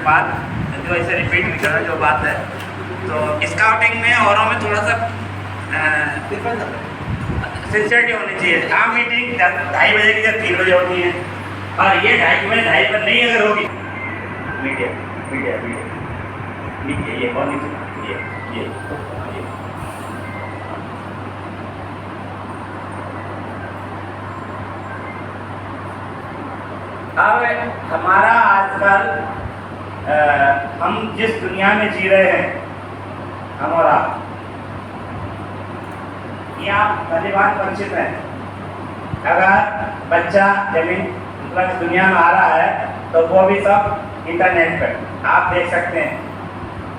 बात जो ऐसे रिपीट नहीं करना जो बात है। तो स्काउटिंग में औरों में थोड़ा सा सिंसियरिटी होनी चाहिए। हाँ मीटिंग 2:30 बजे की या 3 बजे होती है, और ये 2:30 पर नहीं अगर होगी मीडिया मीडिया मीडिया नीचे ये और नीचे ये अब हमारा आजकल हम जिस दुनिया में जी रहे हैं हम और आप, ये आप पहली बात परिचित हैं। अगर बच्चा जमीन मतलब दुनिया में आ रहा है तो वो भी सब इंटरनेट पर आप देख सकते हैं।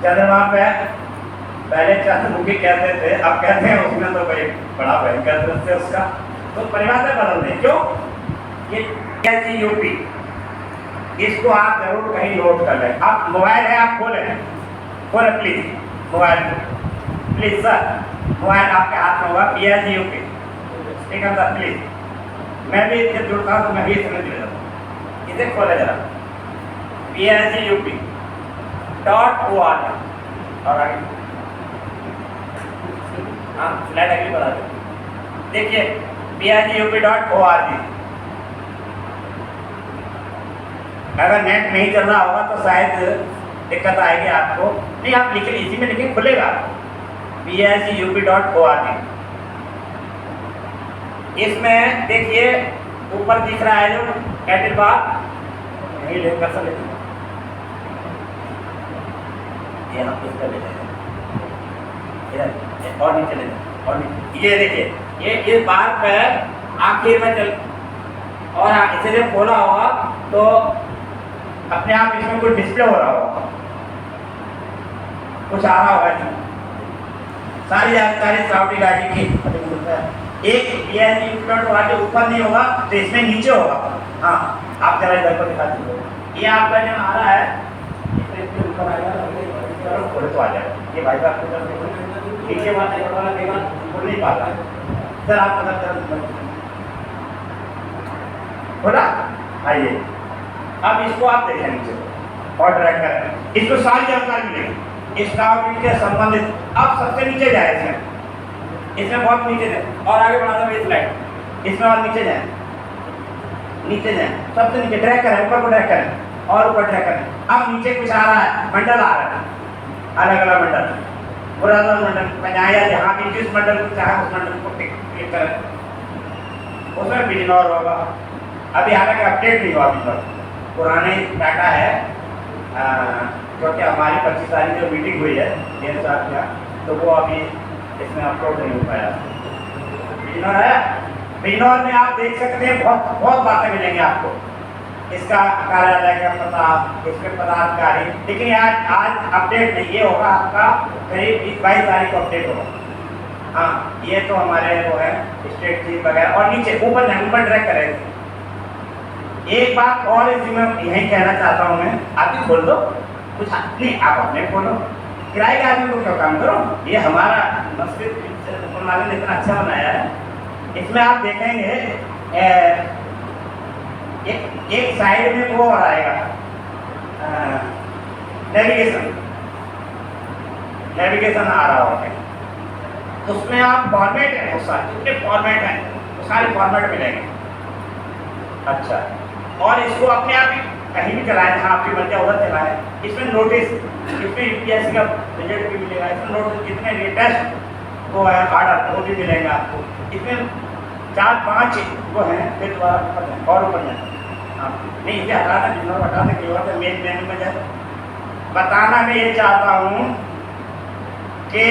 चंद्रमा पे पहले चंद्रमुखी कहते थे, अब कहते हैं उसमें तो भाई बड़ा भयंकर दृश्य उसका, तो परिभाषा बदल दें। क्यों? ये यूपी, इसको आप जरूर कहीं नोट कर लें। आप मोबाइल है, आप खोलें please mobile please sir, mobile आपके हाथ में होगा। PSGUP ठीक है सर प्लीज, मैं भी जब जुड़ता हूँ तो मैं भी इसमें जुड़ जाता हूँ। इसे खोले जरा, PSGUP.org और आगे हाँ स्लाइड अगली बता दो। देखिए PSGUP.org, अगर नेट नहीं चल रहा होगा तो शायद दिक्कत आएगी आपको। नहीं आप लिखिए, इसी में लिखिए, खुलेगा PSGUP.org। इसमें देखिए ऊपर दिख रहा है जो टाइटल बार, यही लेकर सब लेते ये हम इसका लेते हैं इधर और नीचे लेते और नीचे। ये देखिए ये बार पर आखिर में चल, और इसे जब खोला होगा तो अपने आप इसमें कुछ डिस्प्ले हो रहा होगा, कुछ आ रहा होगा जी, सारी जानकारी साउदी गाड़ी की। एक PSGUP.org के ऊपर नहीं होगा तो इसमें नीचे होगा। हाँ आप जरा इधर को दिखा दीजिए, ये आपका जो आ रहा है इसके ऊपर आएगा, थोड़े तो आ जाएगा। ये भाई साहब नीचे बात देगा खुल नहीं पाता सर, आप बोला आइए। अब इसको आप देखें नीचे और ड्रैग करें, इसको सारी जानकारी मिलेगी स्काउटिंग के संबंधित। अब सबसे नीचे जाए इसमें बहुत नीचे जाए और आगे बढ़ा दो स्लाइड, इसमें और नीचे जाए सबसे नीचे ड्रैग करें, ऊपर को ड्रैग करें और ऊपर ड्रैग करें। अब नीचे कुछ आ रहा है, मंडल आ रहा है, अलग अलग मंडल, पुराना मंडल पंजाया जहाँ भी जिस मंडल को चाहे उस मंडल को क्लिक करें, उसमें भी इग्नोर होगा। अभी हालांकि अपडेट नहीं हुआ अभी तक, पुराने डाटा है क्योंकि हमारी 25 तारीख जो मीटिंग हुई है 1.5 साल का, तो वो अभी इसमें अपलोड नहीं हो पाया। बिजनौर है, बिजनौर में आप देख सकते हैं बहुत बातें मिलेंगी आपको, इसका कार्यालय का पता, इसके पदाधिकारी, लेकिन आज अपडेट नहीं ये होगा, आपका करीब 22 तारीख को अपडेट होगा। हाँ ये तो हमारे वो है स्टेट चीफ वगैरह। और नीचे ऊपर ड्रैग करेंगे। एक बात और इसमें यही कहना चाहता हूँ मैं, आप ही खोल दो कुछ नहीं, आप अपने खोलो, किराए के आदमी को क्यों काम करो, ये हमारा मस्जिद वाले ने इतना अच्छा बनाया है। इसमें आप देखेंगे एक साइड में वो आएगा नेविगेशन आ रहा होगा, उसमें आप फॉर्मेट है बहुत सारे, जितने फॉर्मेट हैं वो सारे फॉर्मेट मिलेंगे। अच्छा, और इसको अपने आप ही कहीं भी चलाएं, जहाँ आपकी बच्चा उधर चलाएं। इसमें नोटिस, इसमें UPSC का रिजल्ट भी मिलेगा, इसमें नोटिस जितने लेटेस्ट वो है ऑर्डर वो भी मिलेगा आपको। इसमें 4-5 वो हैं, फिर दोबारा और ऊपर जाए नहीं इसे हटाना, जिन्होंने हटाने की जरूरत है मेन मेन्यू में जाए। बताना मैं ये चाहता हूँ कि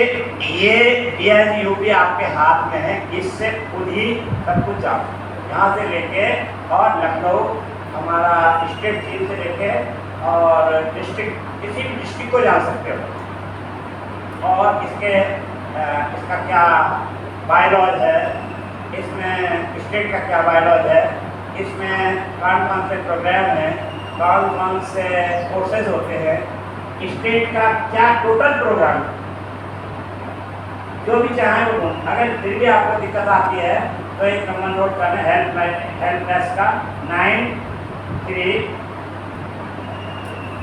ये PSGUP आपके हाथ में है, इससे खुद ही सब कुछ जाओ, यहाँ से लेके और लखनऊ हमारा स्टेट चीफ से लेके और डिस्ट्रिक्ट, किसी भी डिस्ट्रिक्ट को जा सकते हो। और इसका क्या बायलॉज है, इसमें स्टेट का क्या बायलॉज है, इसमें कौन से प्रोग्राम हैं, कौन से कोर्सेज होते हैं, स्टेट का क्या टोटल प्रोग्राम, जो भी चाहें वो। अगर फिर भी आपको दिक्कत आती है तो एक नंबर नोट करना, हेल्प डेस्क का 93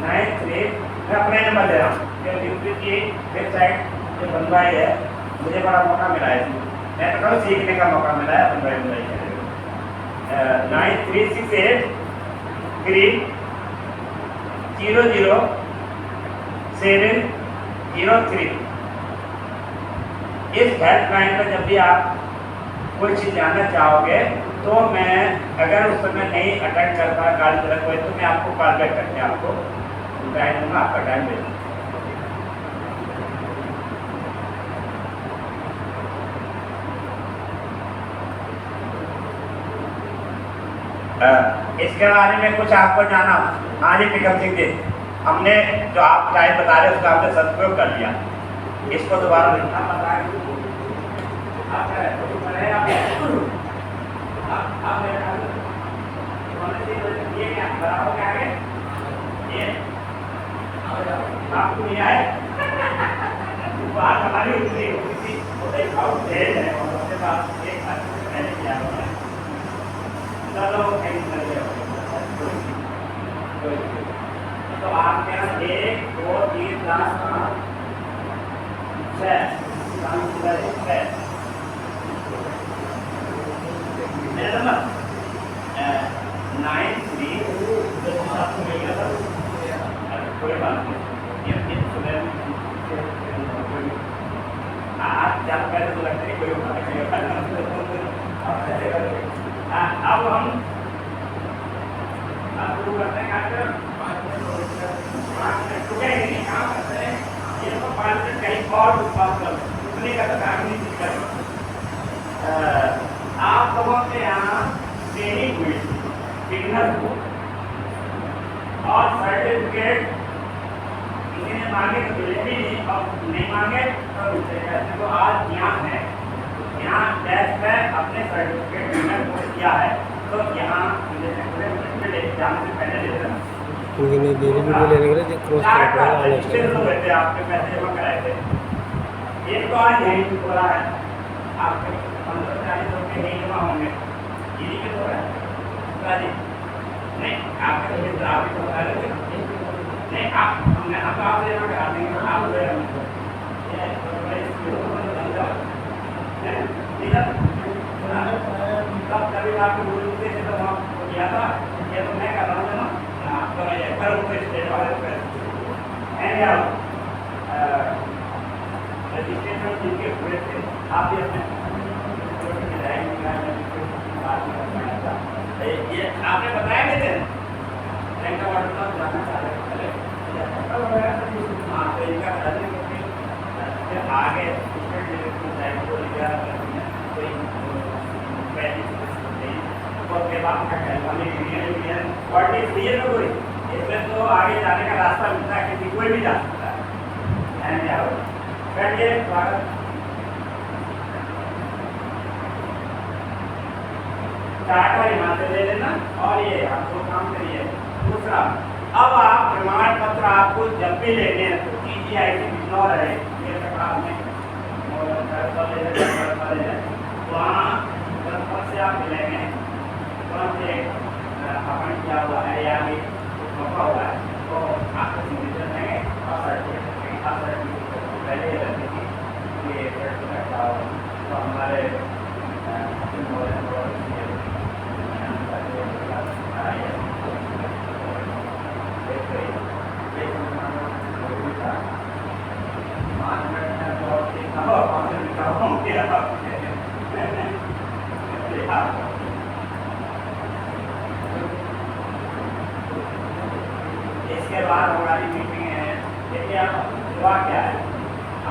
93 मैं अपने नंबर दे रहा हूँ क्योंकि की वेबसाइट जो बनवाई है मुझे बड़ा मौका मिला है इसमें, मैं तो कल सीखने का मौका मिला है बनवाई 9368 300 703। इस हेल्पलाइन पर जब भी आप कोई चीज़ जानना चाहोगे तो मैं अगर उस समय नहीं अटेंड कर पाया गाड़ी तरफ कोई तो मैं आपको कॉल बैक करके आपको टाइम दूंगा, आपका टाइम दे दूँगा। इसके बारे में कुछ आपको जाना? हाँ जी विक्रम सिंह जी, हमने जो आप टाइम बता रहे उसका हमने सदुपयोग कर लिया, इसको दोबारा लिखना पता है। आपको नहीं आए बात हमारी उतनी तो आपके यहाँ 1 2 3 4 5 6 93 कोई बात नहीं, आज जब पहले तो लगता है कोई बात नहीं। अब हम शुरू करते हैं कार्यक्रम। 5 मिनट रुके नहीं, काम करते हैं ये तो 5 मिनट कहीं और बात कर उतने का तो काम नहीं करें। आप लोगों के यहाँ ट्रेनिंग हुई सिग्नल को और सर्टिफिकेट किसी ने मांगे तो मिले भी नहीं और नहीं मांगे तो आज यहाँ है, यहाँ डेस्क पे अपने सर्टिफिकेट सिग्नल को किया है तो यहाँ जाने से पहले ले लेना। वीडियो लेने के लिए क्रॉस कर आपके पैसे जमा कराए थे, एक तो आज यही हो रहा है, आपके 15-40 रुपये नहीं जमा होंगे, यही के तो है नहीं आपके तो आप ही तो बता रहे थे नहीं आप हमने हम आप जमा करा देंगे आप तब कभी आपको बोलते थे तो वहाँ किया था ये तो मैं कर रहा हूँ ना आपको एक बार ऊपर स्टेट वाले पे एंड यार रजिस्ट्रेशन जिनके पूरे थे आप भी अपने ये आपने बताया नहीं थे बैंक का ऑर्डर तो जाना चाह रहे थे हाँ तो इनका आगे इसमें तो आगे जाने का रास्ता मिलता है किसी कोई भी जा सकता है। स्वागत चार्ट और यहाँ से ले लेना और ये आपको काम करिए। दूसरा, अब आप प्रमाण पत्र आपको जब भी लेने हैं तो TGIC बिजनौर है ये आपने वहाँ से आप मिलेंगे वहाँ से अपन किया हुआ है या भी मौका हुआ है तो आपको सिग्नेचर देंगे और सर्टिफिकेट पहले ही रहती थी ये सर्टिफिकेट तो हमारे इसके बाद हमारी मीटिंग है, देखिए आप हुआ क्या है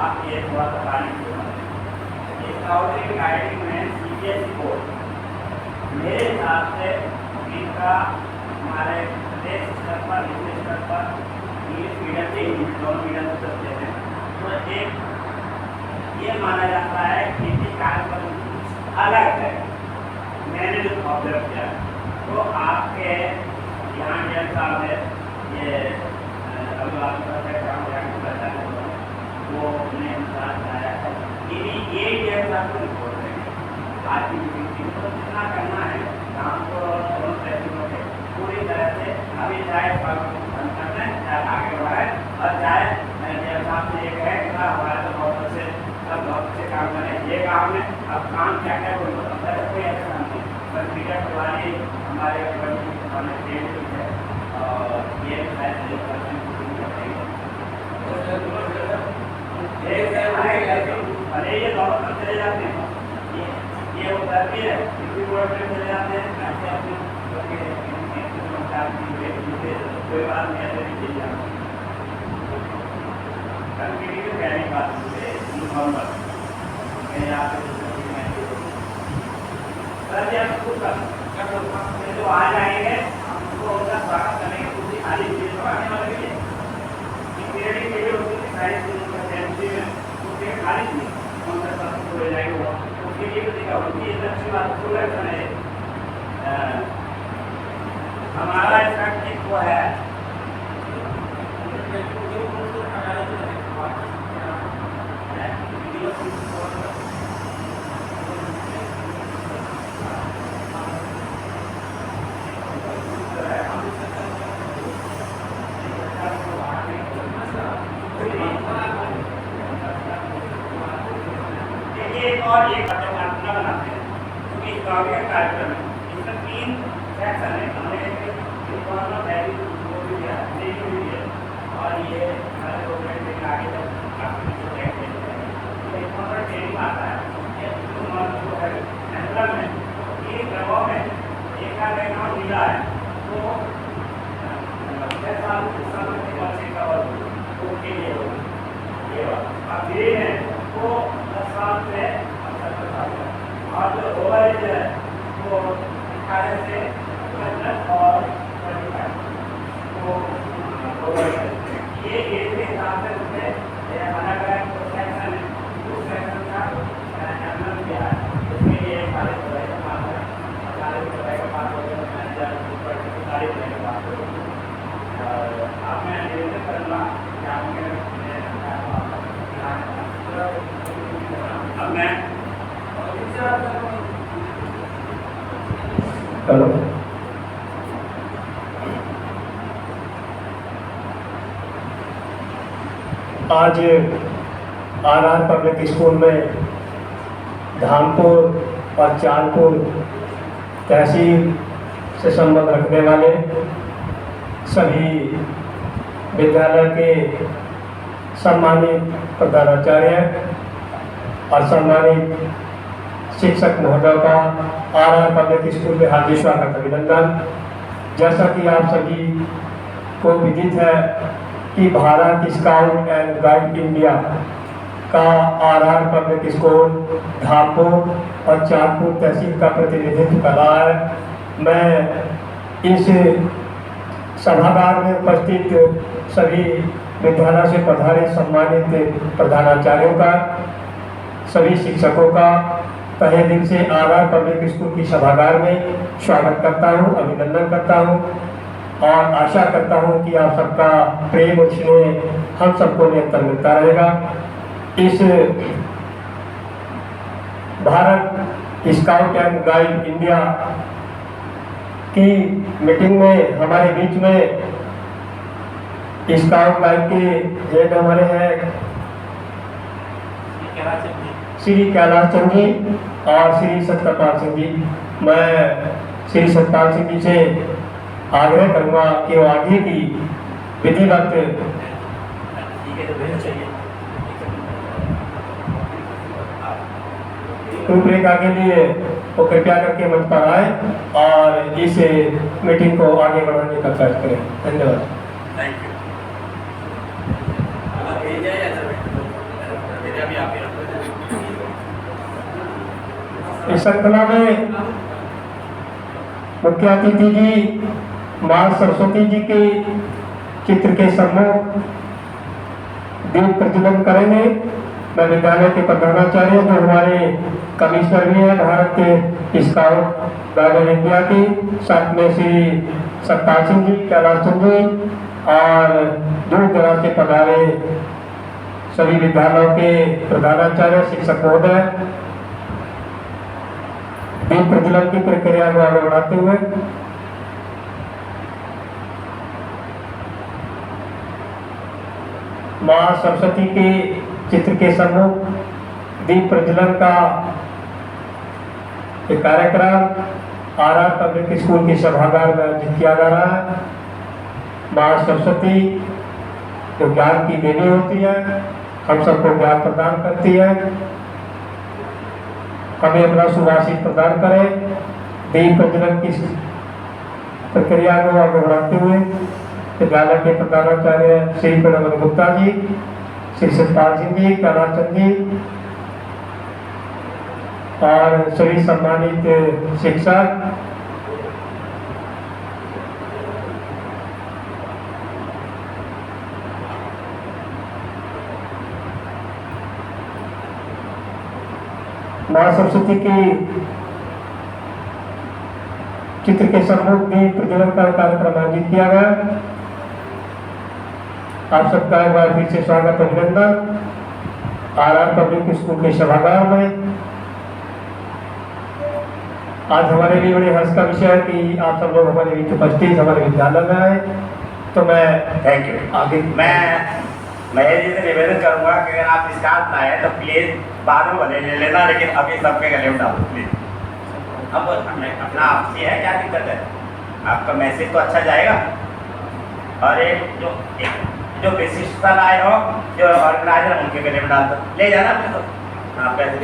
आप ये थोड़ा सा पानी गाइडिंग में CBSE बोर्ड मेरे हिसाब से इनका हमारे प्रदेश स्तर पर इंग्लिश स्तर पर इंग्लिश मीडियम से दोनों मीडियम से चलते हैं तो एक ये माना जाता है कि कार्यक्रम अलग है। मैंने जो ऑब्जर्व किया तो आपके यहाँ डेढ़ साल है ये वो अपने साथ आया ये डेढ़ साल को रिपोर्ट है आज की मीटिंग को जितना करना है काम को दोनों तहसीलों के पूरी तरह से अभी चाहे बंद करना है भी है किसी बोर्ड में चले जाते हैं ऐसे अपने कोई बात नहीं ऐसे भी चल जाते कंटिन्यू कहने की बात मुझे नॉर्मल मैं यहाँ पे सर जी आप खुद जो आ जाएंगे हमको उनका स्वागत करने की पूरी खाली चीज़ आने वाले के लिए पीरियड के लिए उसकी सारी चीज़ों का टेंसी में उसके खाली थी उनका सब हो जाएगा उसके लिए भी देखा उनकी अच्छी बात को लगता है हमारा इसका ठीक वो है और एक अपना बनाते हैं क्योंकि काव्य का कार्यक्रम है इसमें 3 सेक्शन है हमने इकोनॉमिक वैल्यू को भी दिया नेचर भी दिया और ये हमारे प्रोग्राम के आगे तक काफी प्रोजेक्ट है तो इकोनॉमिक ट्रेनिंग आता है ये इकोनॉमिक जो है एनवायरनमेंट ये प्रभाव है एक का बैकग्राउंड मिला है तो जैसा साल के बाद से कवर तो के लिए ये अब ये है तो 10 साल से और जो ओवरेज है वो 18 से 25 और 25 तो ये एज के हिसाब से मुझे अलग अलग सेक्शन है उस सेक्शन का एमएल किया है इसमें ये सारे पढ़ाई का पास है सारे पढ़ाई का पास हो गया मैनेजर सारी पढ़ाई का पास हो गया आप मैं निवेदन करूँगा कि आपके अब मैं हेलो आज आर पब्लिक स्कूल में धामपुर और चांदपुर तहसील से संबंध रखने वाले सभी विद्यालय के सम्मानित प्रधानाचार्य और सम्मानित शिक्षक महोदय का आर पब्लिक स्कूल में हार्दिक स्वागत अभिनंदन। जैसा कि आप सभी को विदित है कि Bharat scout and guide India का आर पब्लिक स्कूल धामपुर और चांदपुर तहसील का प्रतिनिधित्व कर रहा है। मैं इस सभागार में उपस्थित सभी विद्यालय से पधारे सम्मानित प्रधानाचार्यों का सभी शिक्षकों का तहे दिल से आर पब्लिक स्कूल की सभागार में स्वागत करता हूं, अभिनंदन करता हूं और आशा करता हूं कि आप सबका प्रेम और स्नेह हम सबको निरंतर मिलता रहेगा। इस Bharat scout and guide India की मीटिंग में हमारे बीच में स्काउट गाइड के हेड हमारे हैं श्री कैलाश चंद जी और श्री सत्यपाल सिंह जी। मैं श्री सत्यपाल सिंह जी से आग्रह करूँगा कि वो आगे की विधिवत रूपरेखा के लिए वो कृपया करके मंच पर आए और इस मीटिंग को आगे बढ़ाने का प्रयास करें। धन्यवाद। Thank you. इस श्रृंखला में मुख्य अतिथि जी मां सरस्वती जी के चित्र के सम्मुख दीप प्रज्वलन करेंगे। मैं विद्यालय के प्रधानाचार्य जो हमारे कमिश्नर भी हैं भारत के स्काउट गाइड इंडिया की, साथ में श्री सत्तार सिंह जी, कैलाश चंद जी और दूर दराज से पधारे सभी विद्यालयों के प्रधानाचार्य शिक्षक महोदय दीप प्रज्वलन की प्रक्रिया को आगे बढ़ाते हुए मां सरस्वती के चित्र के सम्मुख दीप प्रज्वलन का एक कार्यक्रम आर पब्लिक स्कूल के सभागार में आयोजित किया जा रहा है। मां सरस्वती जो ज्ञान की देवी होती है, हम सबको ज्ञान प्रदान करती है हमें अपना शुभाशीष प्रदान करें। दीप प्रज्वलन की प्रक्रिया को आगे बढ़ाते हुए विद्यालय के प्रधानाचार्य श्री प्रणव गुप्ता जी, श्री सतपाल सिंह जी, कलाचंद जी और सभी सम्मानित शिक्षक, मां सरस्वती की चित्र के सम्मुख दीप प्रज्वलन का कार्यक्रम आयोजित किया गया। आप सबका एक बार फिर से स्वागत, अभिनंदन आर पब्लिक स्कूल के सभागार में। आज हमारे लिए बड़े हर्ष का विषय है कि आप सब लोग हमारे बीच उपस्थित हमारे विद्यालय में आए। तो मैं थैंक यू। आगे मैं जी से निवेदन करूंगा कि अगर आप स्कार्फ लाए तो प्लीज बाद में भले ले लेना, लेकिन अभी सबके गले में डालो प्लीज। अब अपना आपसी है, क्या दिक्कत है? आपका मैसेज तो अच्छा जाएगा। और एक जो विशिष्टता लाए हो, जो ऑर्गेनाइजर, उनके गले में डाल दो, ले जाना अपने तो। हाँ पैसे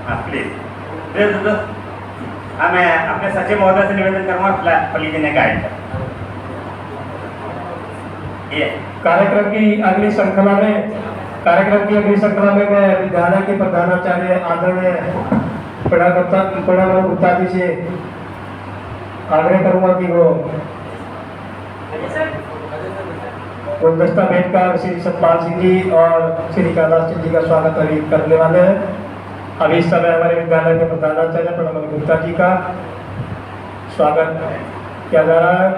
हाँ प्लीज। हाँ मैं अपने सचिव महोदय से निवेदन करूँगा, प्लीज इन्हें गाइड कर। कार्यक्रम की अगली श्रृंखला में मैं विद्यालय के प्रधानाचार्य आदरणीय प्रणव गुप्ता जी से आग्रह करूंगा कि वो गुलदस्ता भेंट कर श्री सतपाल सिंह जी और श्री कैलाश चंद जी का स्वागत अभी करने वाले हैं। अभी इस समय हमारे विद्यालय के प्रधानाचार्य प्रणव गुप्ता जी का स्वागत किया जा रहा है।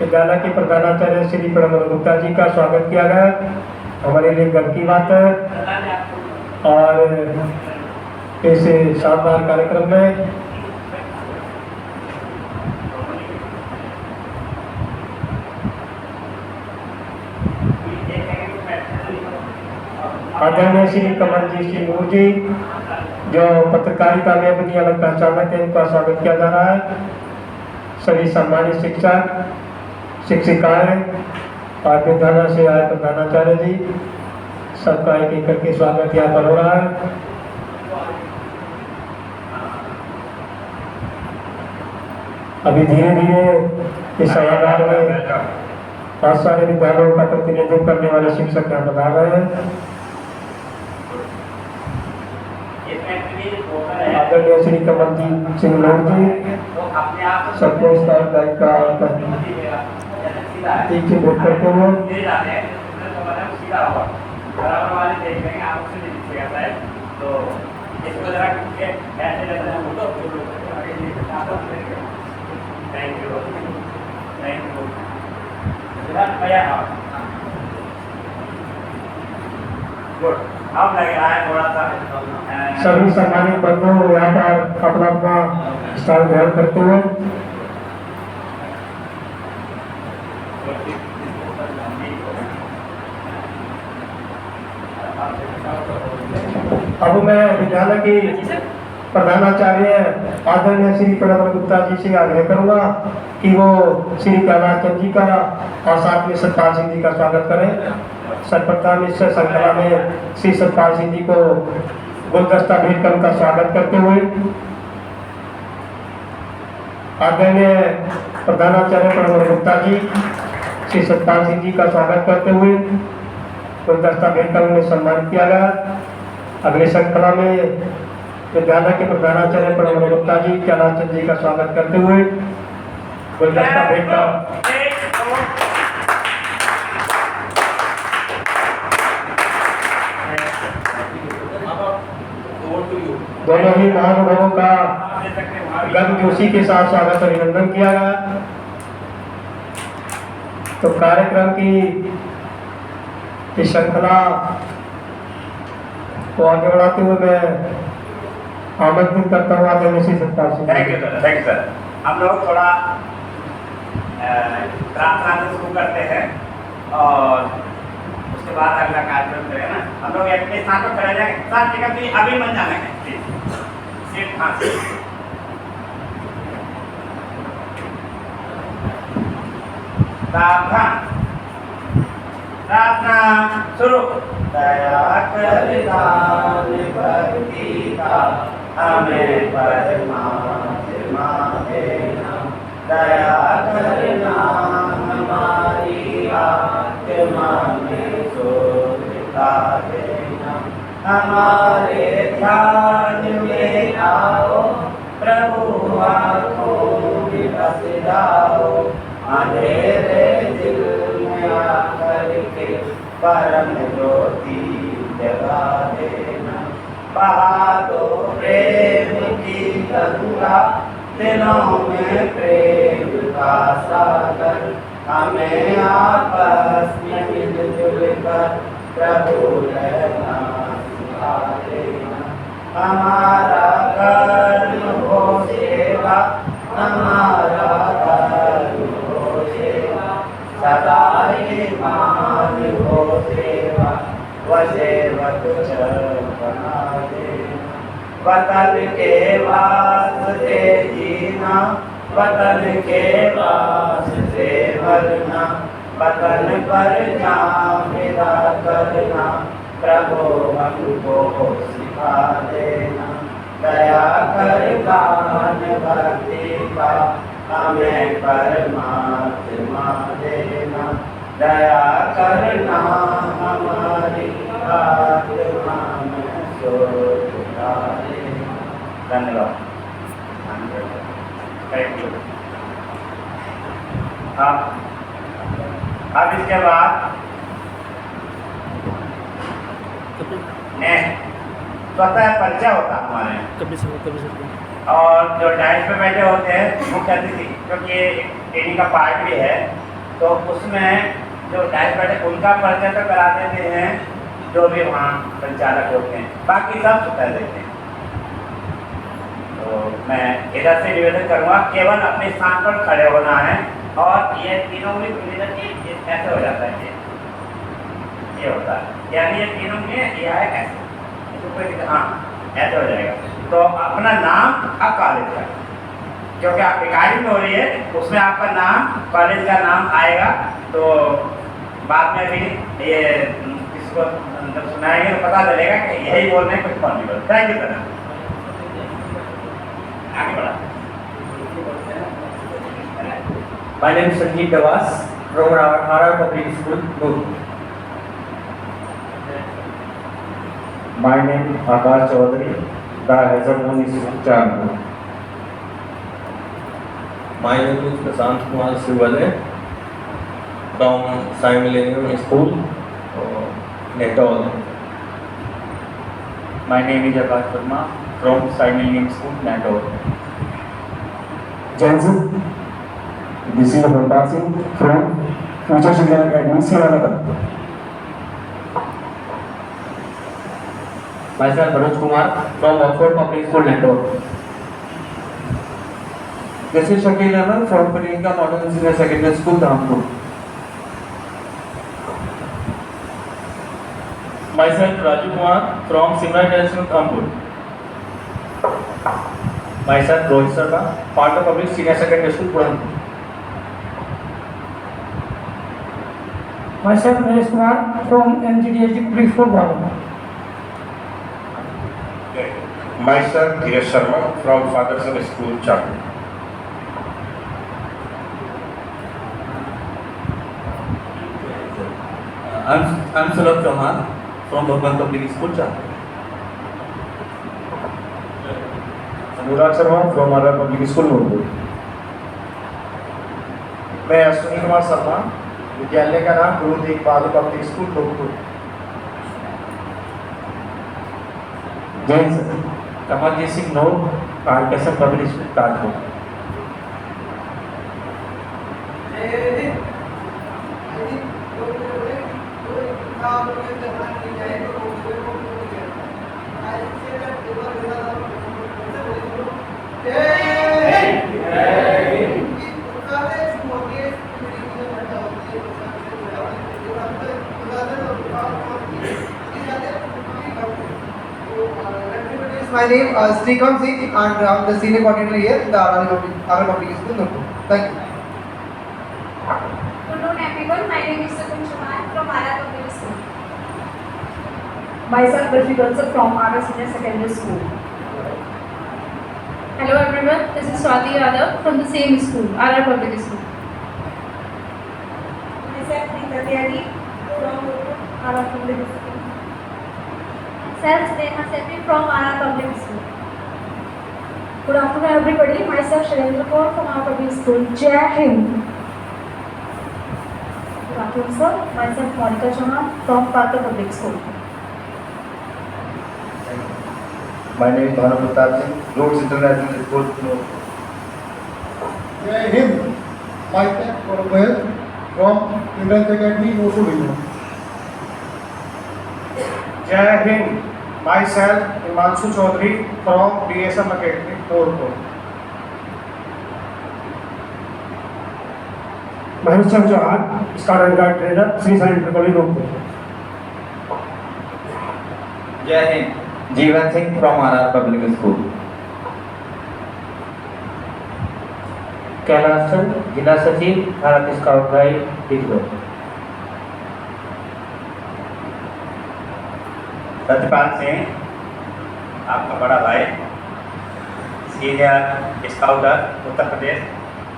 विद्यालय के प्रधानाचार्य श्री प्रणव गुप्ता जी का स्वागत किया गया, हमारे लिए गर्व की बात है। और इस शानदार कार्यक्रम में आदरणीय श्री कमल जी सिंह जी, जो पत्रकारिता में अपनी अलग पहचानक है, उनका स्वागत किया जा रहा है। सभी सम्मानित शिक्षक, शिक्षिकाएं और विद्यालय से आए प्रधानाचार्य जी, सबका एक एक करके स्वागत यहाँ पर हो रहा है। अभी धीरे धीरे इस सभागार में बहुत सारे विद्यालयों का प्रतिनिधित्व करने वाले शिक्षक यहाँ पर आ रहे हैं। आदरणीय श्री कमल जी सिंह जी, सबको इस का टीचर भेंट करते हुए अब लग रहा है थोड़ा सा सभी सम्मानित बंधु यहाँ पर अपना अपना स्थान ग्रहण करते हुए अब मैं विद्यालय की प्रधानाचार्य आदरणीय श्री प्रणव गुप्ता जी से आग्रह करूंगा कि वो श्री कैलाश चंद जी का और साथ में सतपाल सिंह जी का स्वागत करें। सर्वप्रथम इस श्रृंखला में श्री सतपाल सिंह जी को गुलदस्ता भेंट कर उनका स्वागत करते हुए आदरणीय प्रधानाचार्य प्रणव गुप्ता जी श्री सतपाल सिंह जी का स्वागत करते हुए गुलदस्ता भेंट कर उन्हें सम्मानित किया गया। अगली श्रृंखला में विद्यालय के प्रधानाचार्य प्रणव गुप्ता जी कैलाश चंद जी का स्वागत करते हुए गुलदस्ता भेंट कर दोनों ही महानुभावों का गर्म जोशी के साथ स्वागत अभिनंदन किया गया। तो कार्यक्रम की श्रृंखला को आगे बढ़ाते हुए मैं आमंत्रित करता हूँ आदरणीय Shri Satpal Singh. Thank you sir. हम लोग थोड़ा प्रार्थना से शुरू करते हैं और उसके बाद अगला कार्यक्रम करें ना। हम लोग अपने स्थान पर खड़े जाएंगे सर, ठीक है? अभी मत जाना है प्लीज, सीट हाँ सावधान प्रार्थना शुरू। दया कर दान भक्ति का हमें परमात्मा देना, दया करना हमारी आत्मा में सुखता देना। हमारे ध्यान में आओ प्रभु, आँखों में बस जाओ, अंधेरे दिल में आकर के परम ज्योति जगा देना। बहा दो प्रेम की गंगा, दिलों में प्रेम का सागर, हमें आपस में मिलजुल कर प्रभु रहना सिखा देना। हमारा कर्म हो सेवा, हमारा कर्म हो सेवा, सदा ईमान हो सेवा, व सेवक बना देना। वतन के वास्ते जीना, वतन के वास्ते मरना, वतन पर जान फिदा करना, प्रभु हमको सिखा देना। दया कर दान भक्ति का हमें परमात्मा देना, दया करना हमारी आत्मा में सुखता देना। धन्यवाद। Thank you. अब इसके बाद स्वतः परिचय होता हमारे, और जो डाइस पे बैठे होते हैं मुख्य अतिथि, क्योंकि ट्रेनिंग का पार्ट भी है, तो उसमें जो डाइस बैठे उनका परिचय तो करा देते हैं जो भी वहाँ संचालक होते हैं, बाकी सब स्वतः देते हैं। तो मैं इधर से निवेदन करूँगा, केवल अपने स्थान पर खड़े होना है, और ये तीनों भी ऐसे हो जाता है, ये होता है, यानी ये तीनों में ये है ऐसे, हाँ ऐसे हो जाएगा। तो अपना नाम और कॉलेज का, क्योंकि आप रिकॉर्डिंग हो रही है उसमें आपका नाम कॉलेज का नाम आएगा, तो बाद में भी ये इसको जब सुनाएंगे तो पता चलेगा कि यही बोलने कुछ पॉसिबल। Thank you sir. आगे बढ़ा। My name is Sanjeev Devas from RR Public School, Noor. My name is Akash Chaudhary, the Hazardmoon School, Chandur. My name is Prashant Kumar Sivale from Sai Millennium School, Netol. My name is Akash Verma from Sai Millennium School, Netol. Jansen, this is Bharat Singh from Future Children Academy, Srinagar. Myself Manoj Kumar from Oxford Public School, Netol. This is Shakil Ahmed from Priyanka Modern Senior Secondary School, Dhampur. Myself Raju Kumar from Simran National, Dhampur. Myself Rohit Sharma, part of Public Senior Secondary School, Dhampur. Myself Naresh Kumar from NGDSG Public School, Bhavana. Myself Dheeraj Sharma from Fatherson School, Chandur. I'm Sulabh Chauhan from Bhagwan Public School, Chandur. Anurag Sharma from RR Public School, Nurpur. मैं अश्विनी कुमार शर्मा, विद्यालय का नाम Guru Tegh Bahadur public school, Bhogpur. Jain sir Kamaljeet Singh नोर, Tarkeshwar public school, Tajpur. My name is Srikanth Singh and I'm the senior coordinator here in the RR Public School, Nurpur. Thank you. Myself, Birfi Bansal from RS Senior Secondary School. Hello everyone, this is Swati Yadav from the same school, RR Public School. Myself, Rita Tyagi from RR Public School. Myself, Sneha Sethi from RR Public School. Good afternoon everybody, myself Shailendra Kaur from RR Public School. Jai Hind. Good afternoon sir, myself Monica Chauhan from Patra Public School. My name is Bhanu Pratap Singh, Rhodes International School. Jai Hind. Myself Gaurav from Children's Academy, Mosul Region. Jai Hind. Myself Himanshu Chaudhary from DSM Academy, Nurpur. Mahesh Chandra Chauhan, scout and guide trainer, Shri Sai inter college Rohtak. जय हिंद, Jeevan Singh from RR public school. Kailash Chand, जिला सचिव, Bharat scout guide, Digdor. Satyapal Singh, आपका बड़ा भाई, senior scouter, Uttar Pradesh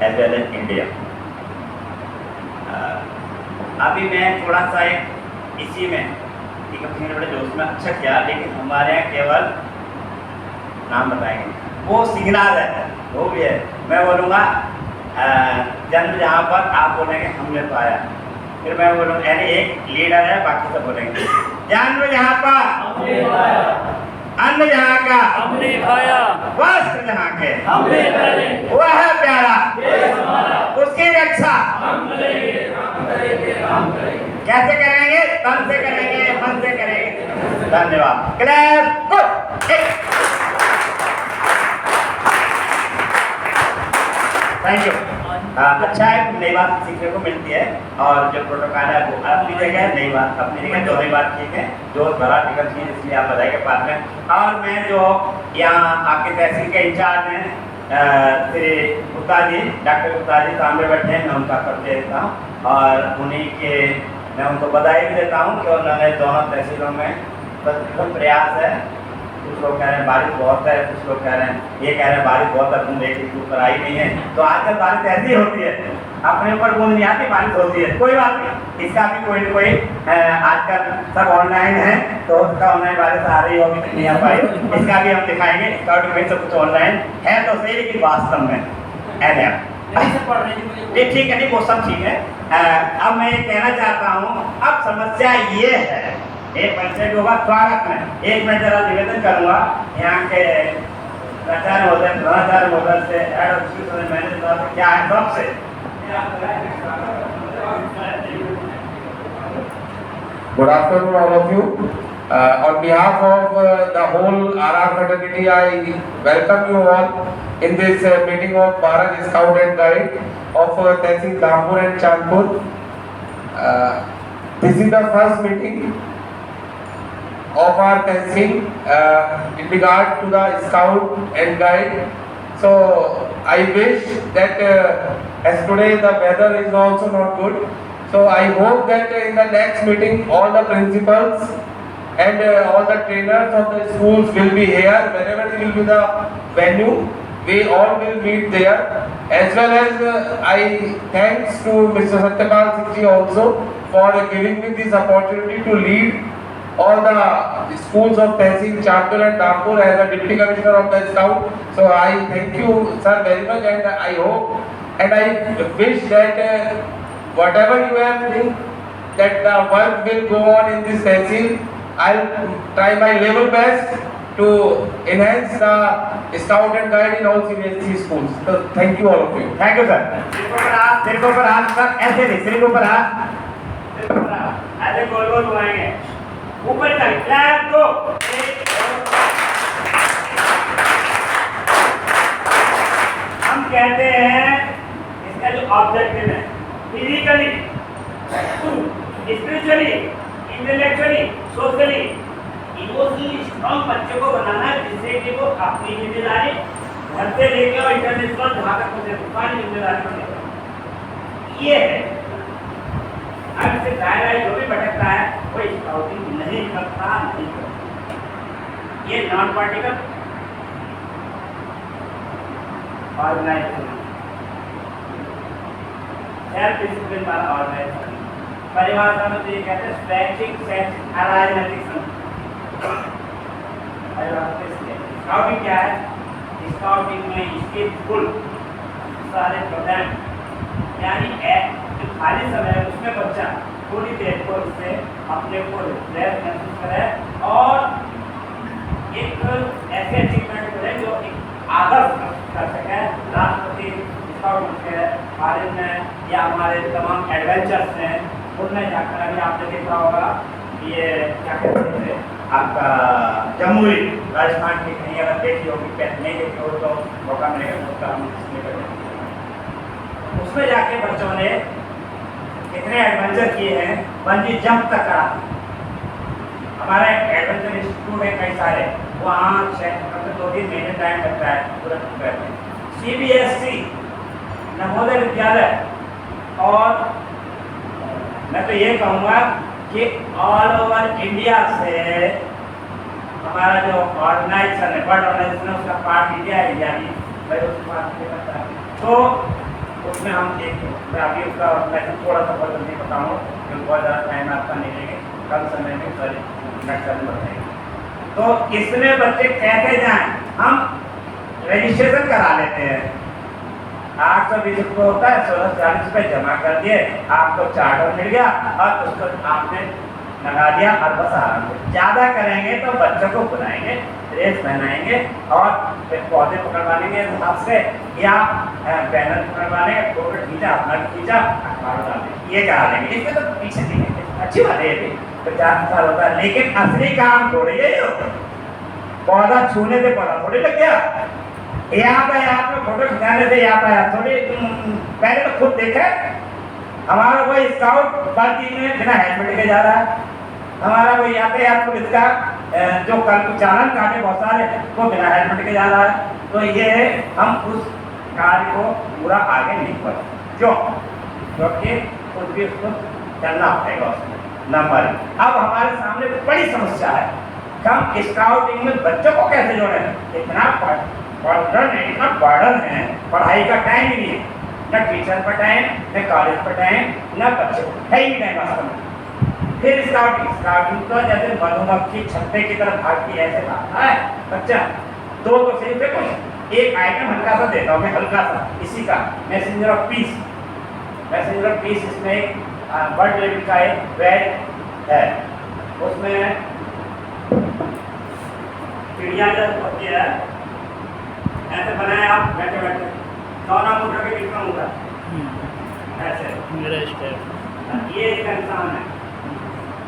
as well as India. अभी मैं थोड़ा सा एक इसी में ठीक है, बड़े जोश में अच्छा किया, लेकिन हमारे यहाँ केवल नाम बताएंगे, वो सिग्नल है, वो भी है। मैं बोलूँगा जन्म जहाँ पर, आप बोलेंगे हमने पाया, फिर मैं बोलूँगा यानी एक लीडर है, बाकी सब बोलेंगे जन्म जहाँ पर हमने पाया, अन्न जहाँ का हमने खाया, वस्त्र जहाँ के हमने पहने, वह है प्यारा उसकी रक्षा हम करेंगे, हम करेंगे। कैसे करेंगे? तन से करेंगे, मन से करेंगे। धन्यवाद। Clap good. Thank you. अच्छा है, नई बात सीखने को मिलती है, और जो प्रोटोकॉल है वो अपनी जगह, नई बात अपनी जगह, दोनों बात ठीक है, जो बड़ा टिकट चीज इसलिए आप बधाई के पास में। और मैं जो यहाँ आपके तहसील के इंचार्ज हैं श्री गुप्ता जी, डॉक्टर गुप्ता जी सामने बैठे हैं, मैं उनका परिचय देता हूँ, और उन्हीं के मैं उनको बधाई भी देता हूँ कि उन्होंने दोनों तहसीलों में प्रयास है। कुछ लोग कह रहे हैं बारिश बहुत है, कुछ लोग कह रहे हैं ये कह रहे हैं बारिश बहुत है, तुम देखिए के ऊपर आई नहीं है। तो आजकल बारिश ऐसी होती है, अपने ऊपर बूंद नहीं आती, बारिश होती है, कोई बात नहीं, इसका भी कोई न कोई आजकल सब ऑनलाइन है, तो उसका ऑनलाइन बारिश आ रही होगी तो नहीं आ पाई, इसका भी हम दिखाएंगे। स्काउट में सब कुछ ऑनलाइन है तो सही, लेकिन वास्तव में ठीक है, नहीं वो सब ठीक है। अब मैं ये कहना चाहता हूँ, अब समस्या ये है, एक परिचय होगा स्वागत में, एक मैं जरा निवेदन करूँगा यहाँ के प्राचार्य महोदय, प्रधानाचार्य महोदय से, एड मैनेजर से, क्या है सबसे Good afternoon, all of you. On behalf of the whole RR fraternity, I welcome you all in this meeting of Bharat Scout and Guide of Tehsil Dhampur and Chandpur. This is the first meeting of our Tehsil in regard to the Scout and Guide. So I wish that as today the weather is also not good. So I hope that in the next meeting all the principals and all the trainers of the schools will be here. Wherever will be the venue, we all will meet there. As well as I thanks to Mr. Satyapal Singh ji also for giving me this opportunity to lead all the schools of Tehsil, Chandpur and Dhampur as a Deputy Commissioner of the Scout. So I thank you sir very much, and I hope and I wish that whatever you have think that the work will go on in this Tehsil, I'll try my level best to enhance the Scout and Guide in all CBSE schools. So thank you all of you. Thank you sir. सिर को ऊपर हाथ sir, ऐसे नहीं, सिर को ऊपर हाथ, ऐसे गोल गोल घुमाएंगे, ऊपर तक, क्लैप को। हम कहते हैं इसका जो ऑब्जेक्टिव है, physically, spiritually, intellectually, socially, emotionally strong बच्चे को बनाना है, जिससे कि वो अपनी जिम्मेदारी घर से लेकर और इंटरनेशनल जहाँ तक मुझे सारी जिम्मेदारी बने। ये है, अब से दायरा जो भी भटकता है वो स्काउटिंग नहीं करता, नहीं करता। ये non political organization, self discipline वाला ऑर्गेनाइजेशन। परिभाषा में तो ये कहते हैं स्ट्रेचिंग सेंस अराइजमेटिक। स्काउटिंग क्या है? स्काउटिंग में इसके फुल सारे प्रोग्राम यानी जो खाली समय है उसमें बच्चा थोड़ी देर को उससे अपने को रिफ्रेश महसूस करे और एक ऐसे अचीवमेंट करे जो एक आदर्श कर सके। राष्ट्रपति स्काउट के बारे में या हमारे तमाम एडवेंचर्स हैं उनमें जाकर अभी आपने देखा होगा ये क्या कहते हैं आपका जमुई राजस्थान की कहीं अगर देखी होगी, नहीं देखी हो तो मौका मिलेगा तो उसका हम उसमें जाके बच्चों ने कितने एडवेंचर किए हैं, बंजी जंप तक करा। हमारा एक एडवेंचर इंस्टीट्यूट है कई सारे, वहाँ 2-3 महीने टाइम लगता है पूरा करते हैं। CBSE नवोदय विद्यालय, और मैं तो ये कहूँगा कि ऑल ओवर इंडिया से हमारा जो ऑर्गेनाइजेशन है, वर्ल्ड ऑर्गेनाइजेशन है, उसका पार्ट इंडिया है यानी भाई उसको पार्ट नहीं करता है। तो उसमें हम एक अभी उसका मैं थोड़ा सा बहुत जल्दी बताऊँ क्योंकि बहुत ज़्यादा टाइम आपका नहीं लेंगे, कम समय में सारी नेक्स्ट बताएंगे। तो इसमें बच्चे कैसे जाएं? हम रजिस्ट्रेशन करा लेते हैं, 820 रुपये होता है, 1640 रुपये जमा कर दिए, आपको चार्टर मिल गया और उसको आपने लगा दिया और बस आराम से। ज़्यादा करेंगे तो बच्चों को बुलाएंगे, ड्रेस पहनाएंगे और फिर पौधे पकड़वा लेंगे हाथ से या बैनर पकड़वा लेंगे, फोटो खींचा, अपना खींचा, अखबार डाल देंगे, ये करा लेंगे। इसमें तो पीछे दिखेंगे, अच्छी बात है ये भी, 50 साल होता है, लेकिन असली काम थोड़ी है। पौधा छूने से पौधा थोड़ी लग गया, यहाँ पे आपने फोटो खिंचाने से यहाँ पे थोड़ी पहले तो खुद देखे। हमारा कोई स्काउट वर्दी में बिना हेलमेट के जा रहा है, हमारा कोई यातायात पुलिस का जो कल चालान काटे बहुत सारे वो बिना हेलमेट के जा रहा है। तो ये हम उस कार्य को पूरा आगे नहीं बढ़ क्यों? क्योंकि खुद भी उसको चलना पड़ेगा उसमें नंबर। अब हमारे सामने बड़ी समस्या है, हम स्काउटिंग में बच्चों को कैसे जोड़ें? इतना इतना बर्डन है, पढ़ाई का टाइम ही नहीं है, न टीचर पर टाइम, न कॉलेज पर टाइम, न बच्चे है ही टाइम वास्तव में। फिर स्काउटिंग तो जैसे मधुमक्खी छत्ते की तरफ भागती है, ऐसे भागता है बच्चा। दो तो सही देखो, एक आइटम हल्का सा देता हूँ मैं, हल्का सा इसी का messenger of peace. Messenger of peace इसमें एक वर्ल्ड लेवल का एक बैग है, उसमें चिड़िया जब होती है ऐसे बनाए, आप बैठे बैठे दोनों मुद्रा के बीच में होगा ऐसे मेरा स्टेप, ये एक इंसान है।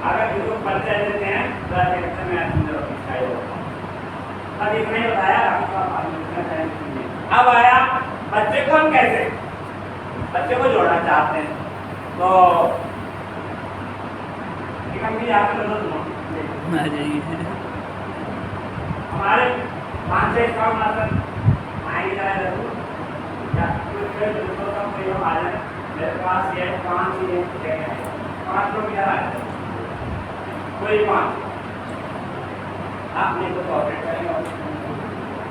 अगर किसी को परिचय देते हैं तो ऐसे करते मैं मैसेंजर ऑफ पीस चाहिए होता हूँ। अब इतना ही बताया, अब आया बच्चे को हम कैसे बच्चे को जोड़ना चाहते हैं। तो हमारे 5-6 स्काउट मास्टर आएंगे जरूर, मेरे पास ये 5 ही 5 लोग क्या आए, कोई 5 आप नहीं तो ऑपरेट करेंगे।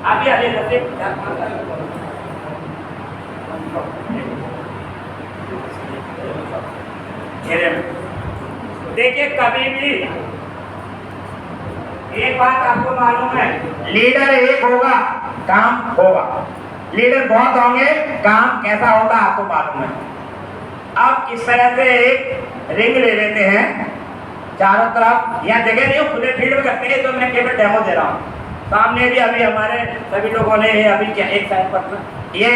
अभी अभी बच्चे घेरे में देखिए, कभी भी एक बात आपको मालूम है, लीडर एक होगा काम होगा, लीडर बहुत होंगे काम कैसा होगा आपको मालूम है। अब इस तरह से एक रिंग ले लेते हैं चारों तरफ, यहाँ जगह नहीं हो, खुले फील्ड में करते हैं, तो मैं केवल डेमो दे रहा हूँ। सामने भी अभी हमारे सभी लोगों ने अभी क्या एक साइड पर, ये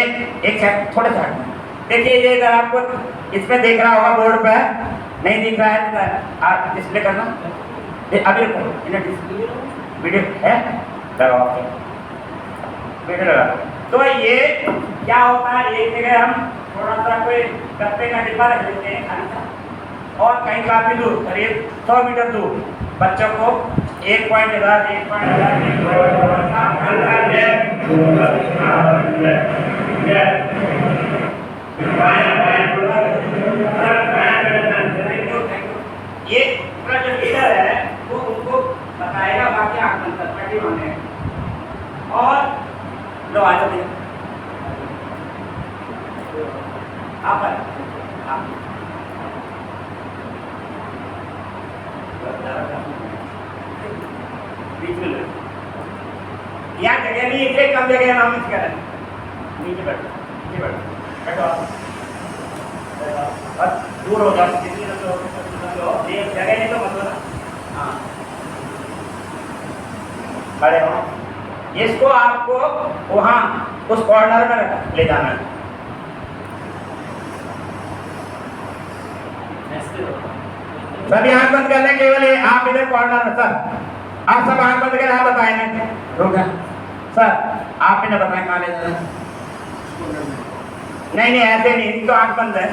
एक साइड थोड़े साइड में देखिए, ये इधर आपको इसमें देख रहा होगा बोर्ड पे, नहीं दिख रहा है तो आप डिस्प्ले करना। अभी वीडियो है लगाओ, वीडियो लगा। तो ये क्या होता है, एक जगह हम थोड़ा सा कोई गत्ते का डिब्बा रख लेते हैं खाली सा, और कहीं काफी दूर करीब 100 मीटर दूर बच्चों को 1 पॉइंट इधर 1 पॉइंट ये जो लीडर है वो उनको बताएगा, बाकी आंकलन करता है। एक्टिव होने और लो आ जाओ आप बीच में यहाँ जगह नहीं इसलिए कम जगह नाम मत करें नीचे बैठो बैठो बस दूर हो जाओ जितनी ये जगह नहीं तो मतलब ना हाँ खड़े हो इसको आपको वहाँ उस कॉर्नर में ले जाना है सभी आंख बंद कर लें केवल ये आप इधर कॉर्नर में सर आप सब आंख बंद करें आप बताएंगे रुक सर आप इन्हें बताएं कहाँ ले जाना नहीं ऐसे नहीं तो आंख बंद है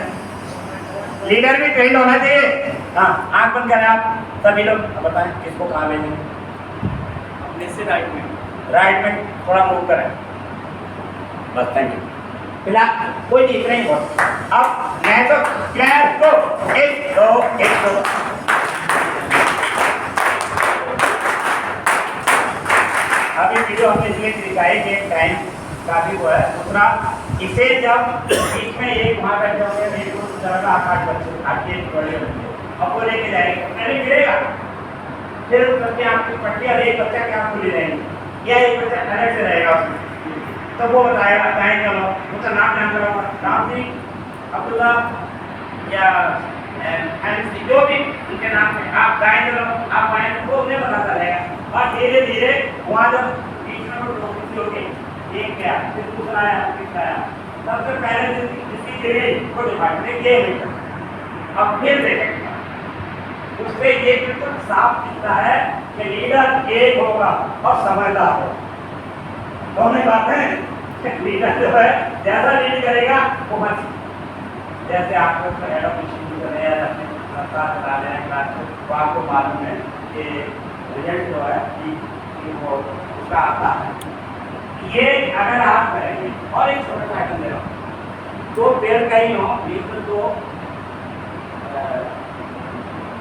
लीडर भी ट्रेन होना चाहिए हाँ आंख बंद करें आप सभी लोग बताएं किसको कहाँ ले जाएंगे अपने से राइट में थोड़ा मूव करें बस थैंक यू फिलहाल कोई नहीं इतना ही बहुत अब मैं तो क्लैप को 1 2 1 2 अभी वीडियो हमने इसलिए दिखाई कि टाइम काफी हुआ है दूसरा इसे जब बीच में एक वहाँ बैठे होंगे एक दूसरा 8 बच्चे 8 बड़े बच्चे अब वो लेके जाएंगे पहले गिरेगा फिर करके आपकी पट्टी और एक बच्चा क्या आपको ले जाएंगे या एक बच्चा अलग से रहेगा उसमें तो वो बताएगा दाएं चलो उसका नाम जान करो नाम जी अब्दुल्ला या जो भी उनके नाम पे आप दाएं चलो आप बाएं चलो वो उन्हें बताता रहेगा और धीरे धीरे वहाँ जब बीच में वो होगी एक गया फिर दूसरा आया तीसरा आया सबसे पहले जिसकी जगह वो डिपार्टमेंट ये हुई अब फिर देखेंगे उससे ये बिल्कुल साफ दिखता है कि लीडर एक होगा और समझदार होगा दोनों बात है लीडर जो है ज्यादा लीड करेगा वो मत जैसे आपको हेड ऑफ तो आपको मालूम है कि रिजल्ट जो है कि वो उसका आता है ये अगर आप करेंगे और एक छोटा सा आइटम दे रहा हूँ दो पेड़ कहीं हो बीच में दो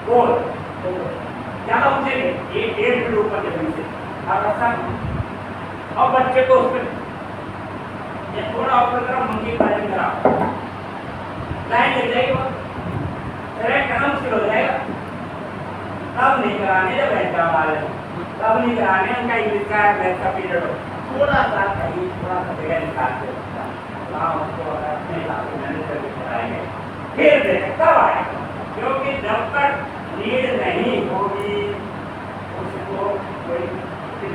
गोल ज्यादा ऊंचे नहीं एक 1.5 फीट ऊपर जमीन से आप ऐसा और बच्चे को उसमें थोड़ा ऊपर तरफ मंकी पालन करा लाइन लग जाएगी डायरेक्ट करना मुश्किल हो जाएगा तब नहीं कराने जब बैठ हमारे तब नहीं कराने उनका इंग्लिश का मैथ का पीरियड हो थोड़ा सा कहीं थोड़ा सा जगह निकाल के उसको अपने हिसाब से मैनेज करके कराएंगे फिर देखें तब आएगा क्योंकि जब तक नीड नहीं होगी उसको कोई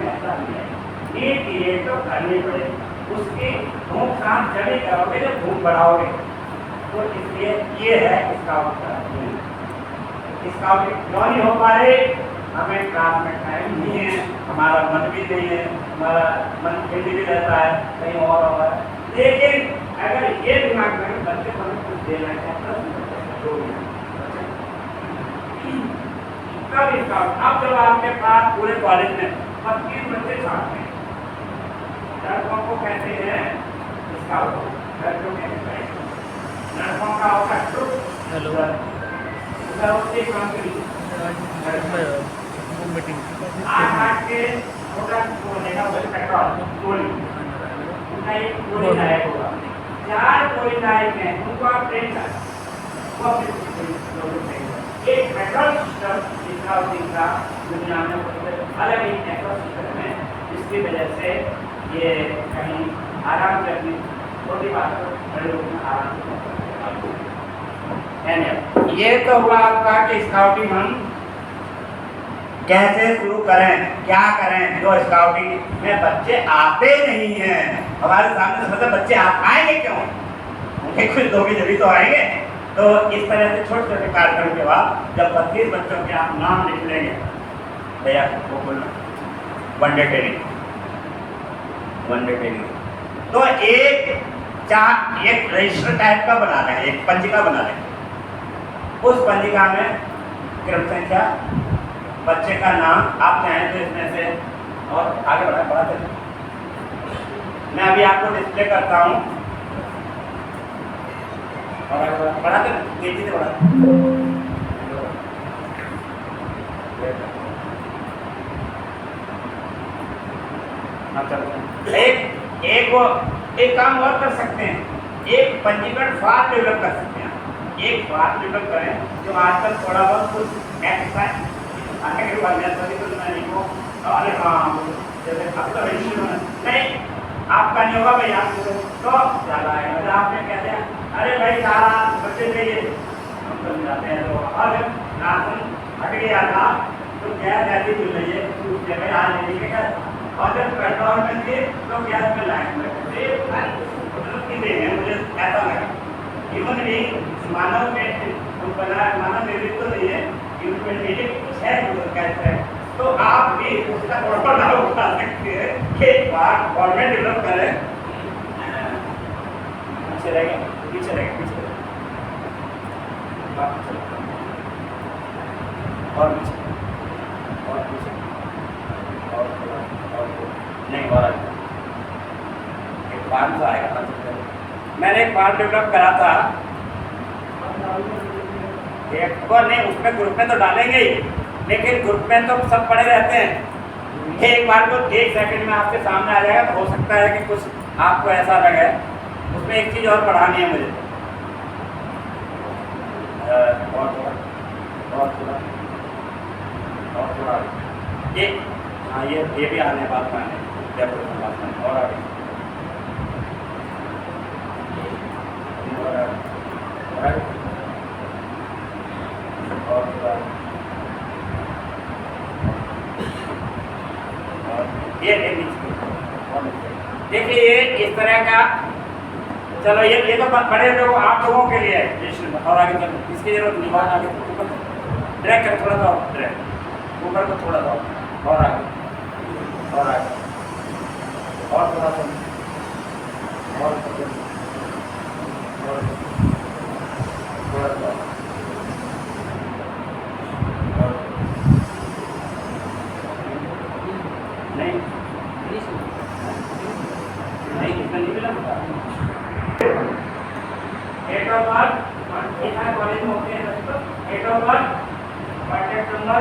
ऐसा नहीं है नीड क्रिएट तो करनी पड़ेगी उसकी धूप शांत जब करोगे जब धूप बढ़ाओगे तो इसलिए ये है स्काउट क्यों नहीं हो पा रहे हमें क्लास में टाइम नहीं है हमारा मन भी नहीं है हमारा मन फिर भी रहता है कहीं और होगा लेकिन अगर ये दिमाग में बच्चे को कुछ देना है तब स्काउट अब जब आपके पास पूरे कॉलेज में 25 बच्चे साथ में लड़कों को कहते हैं स्काउट लड़कों के लड़कों का होगा ग्रुप हेलो उसके काम के लिए आज के छोटा लेगा पेट्रोल गोली उनका एक गोली नायक होगा 4 गोली नायक हैं उनको आप ट्रेन कर वो एक पेट्रोल सिस्टम स्काउटिंग का दुनिया में अलग एक नेटवर्क सिस्टम है जिसकी वजह से ये कहीं आराम से अपनी छोटी बात बड़े लोग आराम से ये तो हुआ आपका कि स्काउटिंग हम कैसे शुरू करें क्या करें जो स्काउटिंग में बच्चे आते नहीं हैं हमारे सामने से मतलब बच्चे आएंगे क्यों उनके कुछ दोगे जब तो आएंगे तो इस तरह से छोटे छोटे कार्यक्रम के बाद जब 32 बच्चों के आप नाम लिख लेंगे भैया वो बोलना वनडे ट्रेनिंग तो एक रजिस्टर टाइप का बना लें एक पंजिका बना लें उस पंजिका में क्रम संख्या बच्चे का नाम आप चाहें तो इसमें से और आगे बढ़ाते मैं अभी आपको डिस्प्ले करता हूँ और आगे बढ़ाते तेजी से बढ़ाते हाँ चलते हैं। एक काम और कर सकते हैं, एक पंजीकरण फॉर्म डेवलप कर सकते हैं। एक फॉर्म डेवलप करें जो आजकल थोड़ा बहुत कुछ एक्सरसाइज आने के बाद नहीं हो। अरे हाँ जैसे अब तो नहीं आपका नहीं होगा भाई, आप तो ज़्यादा है मतलब आपने कह दिया अरे भाई सारा बच्चे चाहिए हम तो जाते हैं। तो अब राशन हट गया था तो गैस ऐसी मिल रही है उस जगह आ नहीं है, और जब पेट्रोल में थे तो गैस में लाइन में मुझे ऐसा लगा ह्यूमन बीइंग मानव में मानव निर्मित तो नहीं है, ह्यूमन बीइंग कुछ है कहते हैं। तो आप भी उसका थोड़ा लाभ उठा सकते हैं कि एक बार गवर्नमेंट डेवलप करें। पीछे रहेगा पीछे रहेगा पीछे और पीछे और पीछे और नहीं और एक फार्म तो आएगा ना। मैंने एक फार्म डेवलप करा था एक को नहीं, उसमें ग्रुप में तो डालेंगे ही, लेकिन ग्रुप में तो सब पड़े रहते हैं। एक बार को 1 सेकंड में आपके सामने आ जाएगा, तो हो सकता है कि कुछ आपको ऐसा लगे। उसमें एक चीज़ और बढ़ानी है मुझे, और थोड़ा ये हाँ ये भी आने बात माने जब और आगे ये देखिए ये इस तरह का। चलो ये तो बड़े लोग आप लोगों के लिए है और आगे चलो, इसकी जरूरत नहीं। और आगे ऊपर ड्रैग कर थोड़ा सा ड्रैग ऊपर को थोड़ा सा और आगे और आगे और थोड़ा सा और थोड़ा सा नहीं नहीं इसमें नहीं मिला डेट ऑफ बर्थ इतना कॉलेज में होते हैं date of birth contact number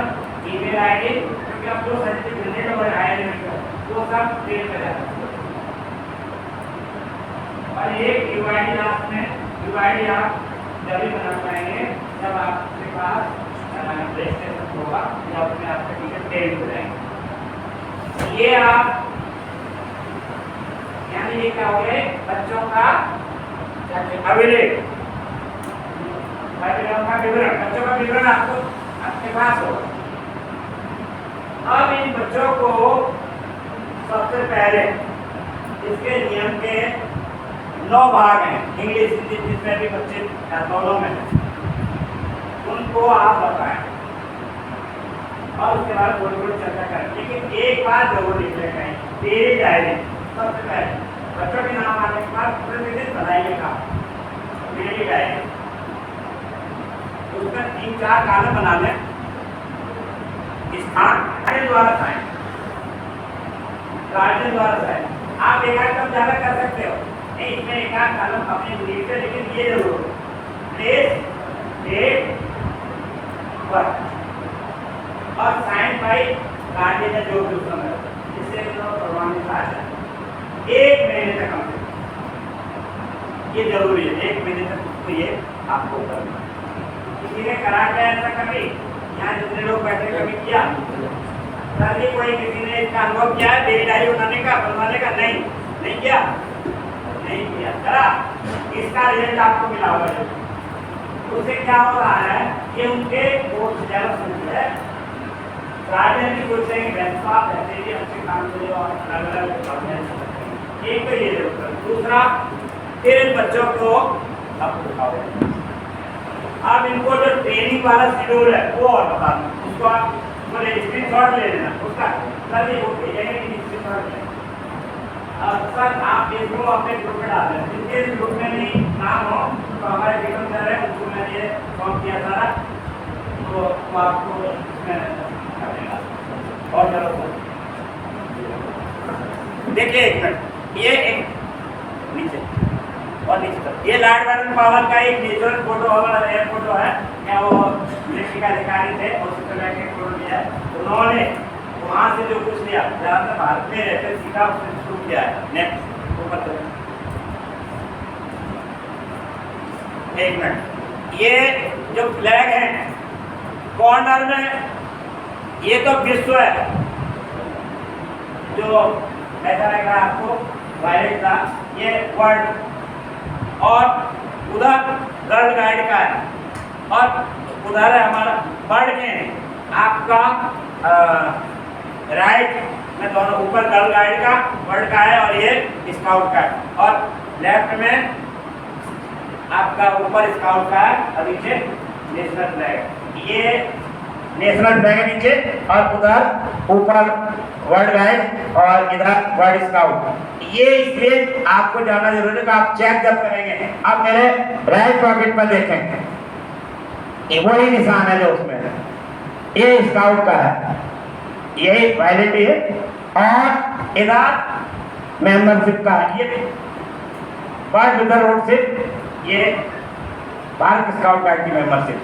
email ID क्योंकि आप जो सर्टिफिकेट जनरेट हो रहा है वो सब क्रिएट कर जाता है। और एक यूआईडी लास्ट में यूआईडी आप जब भी बना पाएंगे जब आपके पास रजिस्ट्रेशन होगा या उसमें आपका टिकट पेड हो जाएंगे। ये आप यानी ये क्या हो गए बच्चों का अभिलेख का विवरण, बच्चों का विवरण आपको आपके पास होगा। अब इन बच्चों को सबसे पहले इसके नियम के 9 भाग हैं, इंग्लिश हिंदी जितने भी बच्चे दोनों में उनको आप बताएं और उसके बाद थोड़ी थोड़ी चर्चा करें। लेकिन एक बात जरूर लिख लें तेरी डायरी सबसे पहले बच्चों के नाम आने के बाद पूरे दिन बनाइएगा मेरी डायरी। उसमें 3-4 कालम बना लें। स्थान द्वारा साइन गार्जियन द्वारा साइन आप एक आध कम ज़्यादा कर सकते हो नहीं, इसमें एक आध कालम अपने लिख से, लेकिन ये जरूर प्लेस डेट वर्क और साइन बाई गार्जियन या जो भी उस समय जिससे प्रमाणित आ जाए 1 महीने तक हम ये जरूरी है। 1 महीने तक तो ये आपको करना। किसी ने करा क्या ऐसा कभी यहाँ जितने लोग बैठे कभी किया सर जी कोई किसी ने इसका अनुभव किया है डेली डायरी बनाने का बनवाने का? नहीं किया नहीं किया करा। इसका रिजल्ट आपको मिला होगा। उससे क्या हो रहा है कि उनके कोर्स ज़्यादा सुनते हैं गार्जियन भी पूछेंगे आप ऐसे भी अच्छे काम करिए और अलग अलग एक तो ये जरूरत है। दूसरा फिर इन बच्चों को अब इनको जो ट्रेनिंग वाला शेड्यूल है वो और बता दूँ उसको आप बोले स्क्रीनशॉट ले लेना उसका सर ये वो भेजेंगे कि स्क्रीनशॉट लें। सर आप इसको अपने ग्रुप में डाल दें, जिनके ग्रुप में नहीं नाम हो तो हमारे विक्रम सर है उनको मैंने ये फॉर्म किया सारा तो वो आपको इसमें कर देगा। और चलो देखिए 1 मिनट ये एक नीचे और नीचे तक ये लॉर्ड वार्डन पावर का एक नेचुरल फोटो वाला एयर फोटो है। क्या वो इलेक्ट्रिक अधिकारी थे और उससे बैठ के फोटो लिया है। उन्होंने वहाँ से जो कुछ लिया, ज़्यादातर भारत में रहते सीखा, उसने शुरू किया है। नेक्स्ट ऊपर चलो। एक मिनट, ये जो फ्लैग है कॉर्नर में, ये तो विश्व है, जो ऐसा लग रहा है आपको वायलेट का, ये वर्ल्ड, और उधर गर्ल गाइड का है, और उधर है हमारा बर्ड में आपका राइट में दोनों, ऊपर गर्ल गाइड का बर्ड का है और ये स्काउट का है, और लेफ्ट में आपका ऊपर स्काउट का है और नीचे नेशनल फ्लैग। ये नेशनल फ्लैग है नीचे, और उधर ऊपर वर्ल्ड गाइड और इधर वर्ल्ड स्काउट। ये इसलिए आपको जानना जरूरी है कि आप चेक जब करेंगे, आप मेरे राइट पॉकेट पर देखें, वही निशान है जो उसमें है, ये स्काउट का है, यही वायलेट है, और इधर मेंबरशिप का है, ये वर्ल्ड विदर रोड से, ये भारत स्काउट गाइड की मेंबरशिप।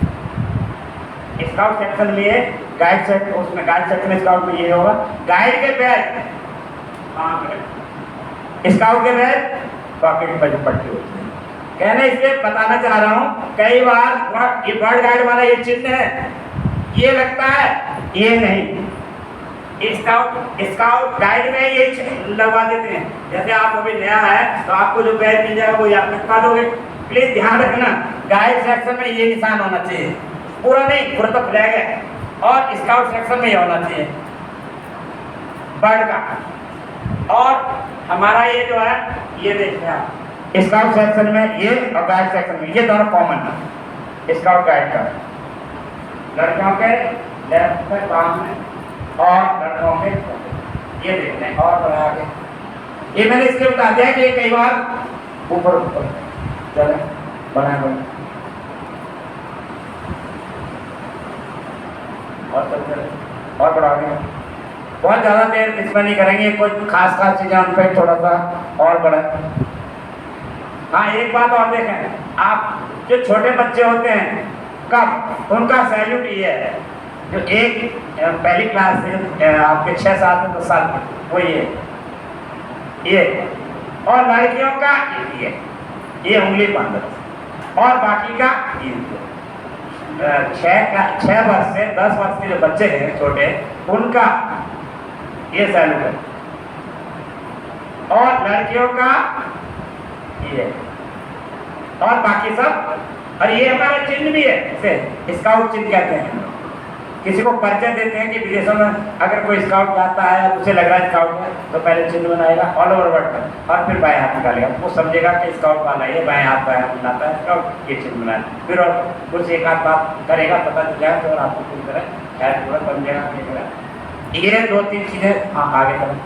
स्काउट सेक्शन में ये गाइड सेक्शन, उसमें गाइड सेक्शन स्काउट में ये होगा। गाइड के बैग, स्काउट के बैग पॉकेट पर जो पट्टी होती है। कहने इसलिए बताना चाह रहा हूँ, कई बार ये बर्ड गाइड वाला ये चिन्ह है, ये लगता है, ये नहीं। स्काउट गाइड में ये लगवा देते हैं। जैसे आप अभी नया है तो आपको जो बैग मिल जाएगा वो आप रखवा दोगे। प्लीज ध्यान रखना, गाइड सेक्शन में ये निशान होना चाहिए, पूरा नहीं, पूरा तो फ्लैग है, और स्काउट सेक्शन में ये होना चाहिए बर्ड का। और हमारा ये जो है, ये देखते हैं आप, स्काउट सेक्शन में ये और गाइड सेक्शन में ये दोनों कॉमन है। स्काउट गाइड का लड़कियों के लेफ्ट में बाम में, और लड़कों के ये देखते हैं। और बढ़ा आगे, ये मैंने इसलिए बता दिया कि कई बार ऊपर ऊपर चले बना बना और बढ़ा आगे। बहुत ज़्यादा देर इसमें नहीं करेंगे, कोई खास चीज़ें उन पर थोड़ा सा और बढ़े। हाँ, एक बात और देखें, आप जो छोटे बच्चे होते हैं कब, उनका सैल्यूट ये है, जो एक पहली क्लास से आपके 6 साल से 10 साल के, वो ये, और लड़कियों का ये उंगली बांध, और बाकी का 6 वर्ष से 10 वर्ष के जो बच्चे हैं छोटे, उनका ये सैल्यूट है, और लड़कियों का ये, और बाकी सब। और ये हमारा चिन्ह भी है, इसे स्काउट चिन्ह कहते हैं। किसी को परिचय देते हैं कि विदेशों में अगर कोई स्काउट जाता है, उसे लग रहा है स्काउट है, तो पहले चिन्ह बनाएगा ऑल ओवर वर्ल्ड में, और फिर बाएं हाथ निकालेगा, वो समझेगा कि स्काउट वाला ये बाएं हाथ बनाता है, स्काउट ये चिन्ह बनाए, फिर और कुछ एक हाथ बात करेगा, पता चल जाए तो आपको पूरी तरह शायद पूरा समझेगा। ये 2-3 चीजें आगे करें।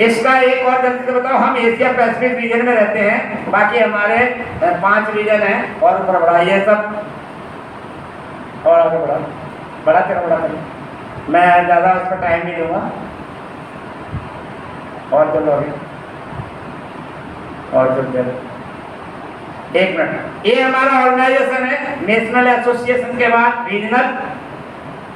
इसका एक और जल्दी से बताओ, हम एशिया पैसिफिक रीजन में रहते हैं, बाकी हमारे 5 रीजन हैं, और ऊपर बढ़ा ये सब, और आगे बढ़ा करें, मैं ज़्यादा उस पर टाइम नहीं दूंगा। और चलो अभी, और चलते 1 मिनट। ये हमारा ऑर्गेनाइजेशन है, नेशनल एसोसिएशन के बाद रीजनल,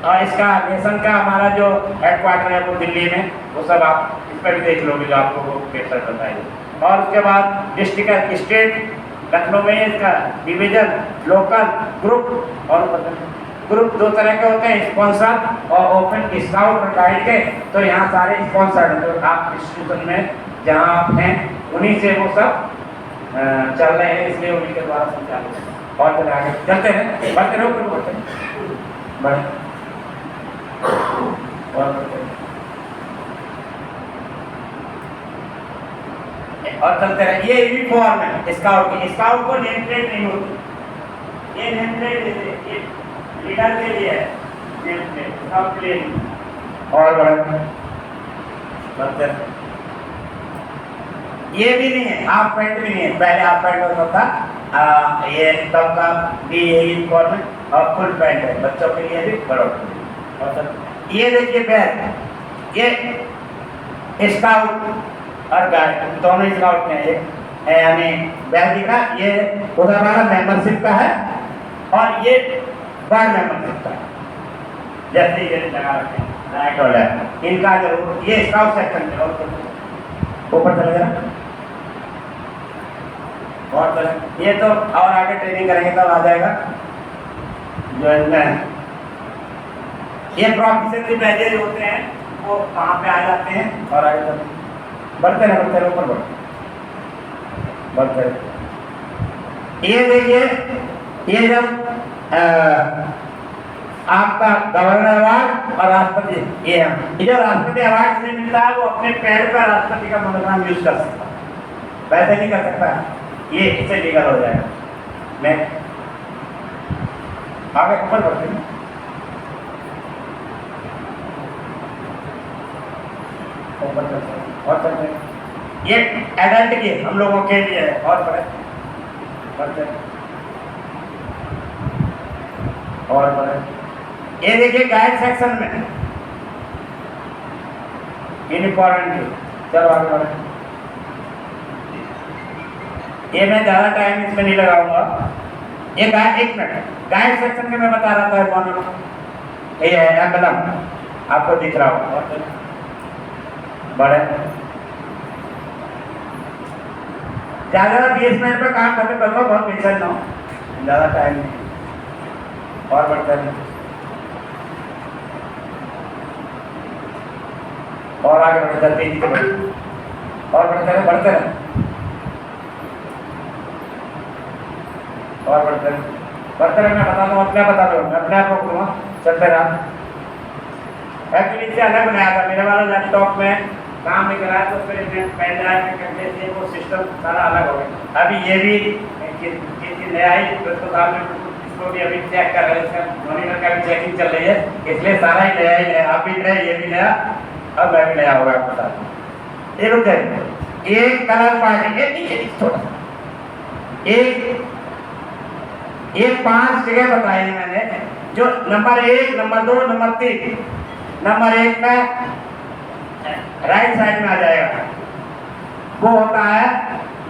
और इसका नेशन का हमारा जो हेडक्वार्टर है वो दिल्ली में, वो सब आप इस पर भी देख लोगे जो आपको वो पेपर बताएंगे। और उसके बाद डिस्ट्रिक्ट, स्टेट, लखनऊ में इसका डिवीजन, लोकल, ग्रुप, और ग्रुप 2 तरह के होते हैं, स्पॉन्सर और ओपन, स्काउट और गाइड के। तो यहाँ सारे स्पॉन्सर्ड हैं, तो आप इंस्टीट्यूशन में जहाँ आप हैं उन्हीं से वो सब चल रहे हैं, इसलिए उन्हीं के द्वारा संचालित है। और चले आगे चलते हैं, बढ़ते रहो, फिर बढ़ते हैं, बढ़े और चलते रहे। ये यूनिफॉर्म है स्काउट की, स्काउट को नेम प्लेट नहीं होती, ये नेम प्लेट ये लीडर के लिए है, नेम प्लेट स्काउट प्लेट। और बढ़ते ये भी नहीं है, हाफ पैंट भी नहीं है, पहले हाफ पैंट होता था, ये तब का भी यही यूनिफॉर्म है, और फुल पैंट है बच्चों के लिए भी, बड़ों के लिए। और ये देखिए बैग, ये स्काउट और गाइड दोनों स्काउट में है, यानी बैग दिख रहा, ये उधर हमारा मेंबरशिप का है, और ये वर्ल्ड मेंबरशिप का है, जैसे ये लगा रखे हैं। राइट और लेफ्ट इनका जरूर, ये स्काउट सेक्शन में और ऊपर चले जरा और चले, ये तो और आगे ट्रेनिंग करेंगे तब आ जाएगा जो इनमें ये प्रोफिशिएंसी बैजेज होते हैं वो कहाँ पे आ जाते हैं और आगे चलते बढ़ते रहे ऊपर बढ़ते रहे। ये देखिए ये जब आपका गवर्नर अवार्ड और राष्ट्रपति ये है, जो राष्ट्रपति अवार्ड से मिलता है वो अपने पैर पर राष्ट्रपति का मोनोग्राम यूज कर सकता है, वैसे नहीं कर सकता, ये इससे लीगल हो जाएगा। मैं आगे ऊपर बढ़ते हैं। और चलते हैं, ये एडल्ट के हम लोगों के लिए है और बढ़ते और बढ़े। ये देखिए गाइड सेक्शन में यूनिफॉर्म, चलो आगे बढ़े। ये मैं ज़्यादा टाइम इसमें नहीं लगाऊंगा। ये गाइड, एक मिनट, गाइड सेक्शन में मैं बता रहा था कौन, ये है एम्बलम आपको दिख रहा होगा, बड़े ज़्यादा 20 मिनट पर काम करते करूँगा, बहुत पेशेंट ना हो, ज़्यादा टाइम नहीं। और बढ़ते हैं और आगे बढ़ते हैं, तेजी से बढ़ते और बढ़ते रहे और बढ़ते रहे। मैं बता दूँ, अपने बता दो, मैं अपने आप रोक दूँगा, चलते रहा। एक्चुअली इससे अलग बनाया था, मेरे वाला लैपटॉप में काम नहीं कराया तो फिर पेन ड्राइव में करते थे, वो सिस्टम सारा अलग हो गया। अभी ये भी नया ही अस्पताल में इसको भी अभी चेक कर रहे हैं, इसका मॉनिटर का भी चेकिंग चल रही है, इसलिए सारा ही नया ही नया, आप भी नया, ये भी नया, अब मैं भी नया होगा आपके साथ। ये रुक जाए, एक कलर पार्टी थोड़ा एक 5 जगह बताए हैं मैंने, जो नंबर 1, नंबर 2, नंबर 3। नंबर 1 में राइट साइड में आ जाएगा, वो होता है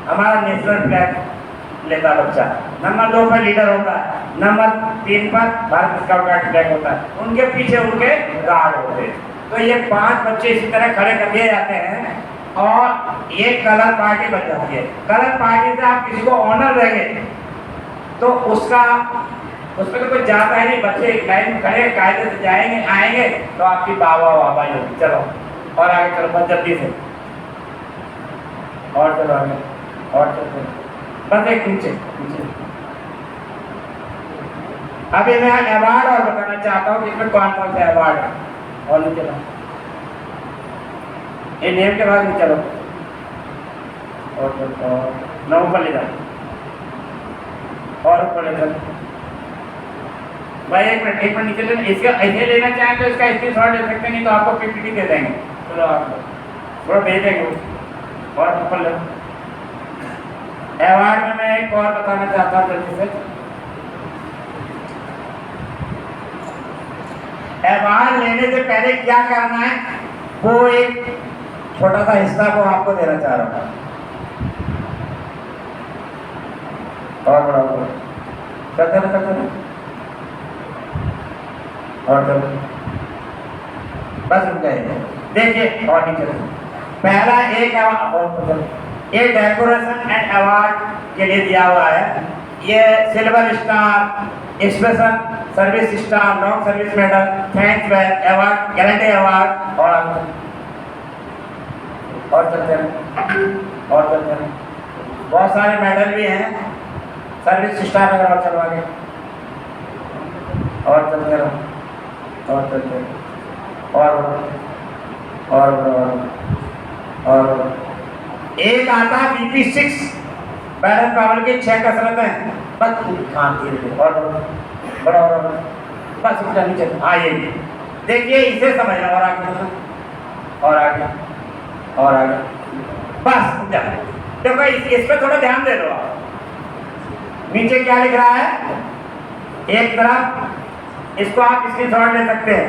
हमारा नेशनल फ्लैग लेता बच्चा। नंबर 2 पर लीडर होता है, नंबर 3 पर भारत स्काउट गाइड फ्लैग होता है, उनके पीछे उनके गार्ड होते हैं। तो ये 5 बच्चे इसी तरह खड़े कर दिए जाते हैं और ये कलर पार्टी बन जाती है। कलर पार्टी से आप किसी को ऑनर देंगे तो उसका उसमें तो कुछ जाता है नहीं, बच्चे लाइन खड़े कायदे से जाएंगे आएंगे तो आपकी वाह होगी। चलो और आगे चलो, बस जल्दी से और चलो आगे और चलते, बस एक नीचे। अभी मैं अवार्ड और बताना चाहता हूँ कि इसमें कौन कौन से अवार्ड है। और नीचे चलो, ये नेम के बाद नीचे चलो और नौ पर ले जाओ और ऊपर ले जाओ भाई। एक मिनट नीचे लेना, इसका ऐसे लेना चाहें तो इसका स्क्रीनशॉट ले सकते, नहीं तो आपको पीपीटी दे देंगे। चलो आप थोड़ा भेज देंगे और ऊपर ले। अवार्ड में मैं एक और बताना चाहता हूँ जल्दी से। अवार्ड लेने से पहले क्या करना है, वो एक छोटा सा हिस्सा को आपको देना चाह रहा हूँ। और बड़ा चलते और चलो बस रुक जाइए। देखिए और नीचे पहला एक ये डेकोरेशन एंड अवार्ड के लिए दिया हुआ है। ये silver star, special service star, long service medal, thanks award, guarantee award और चलते हैं। बहुत सारे मेडल भी हैं, सर्विस स्टार वगैरह। और चलो आगे और चलते रहो और चलते और एक आता BP6 बैलेंस पावर की 6 कसरतें, बस धीरे और बड़ा बस उसका नीचे। हाँ ये देखिए, इसे समझना और आगे बस देखो, इस पर थोड़ा ध्यान दे दो आप। नीचे क्या लिख रहा है, एक तरफ इसको आप स्क्रीनशॉट ले सकते हैं,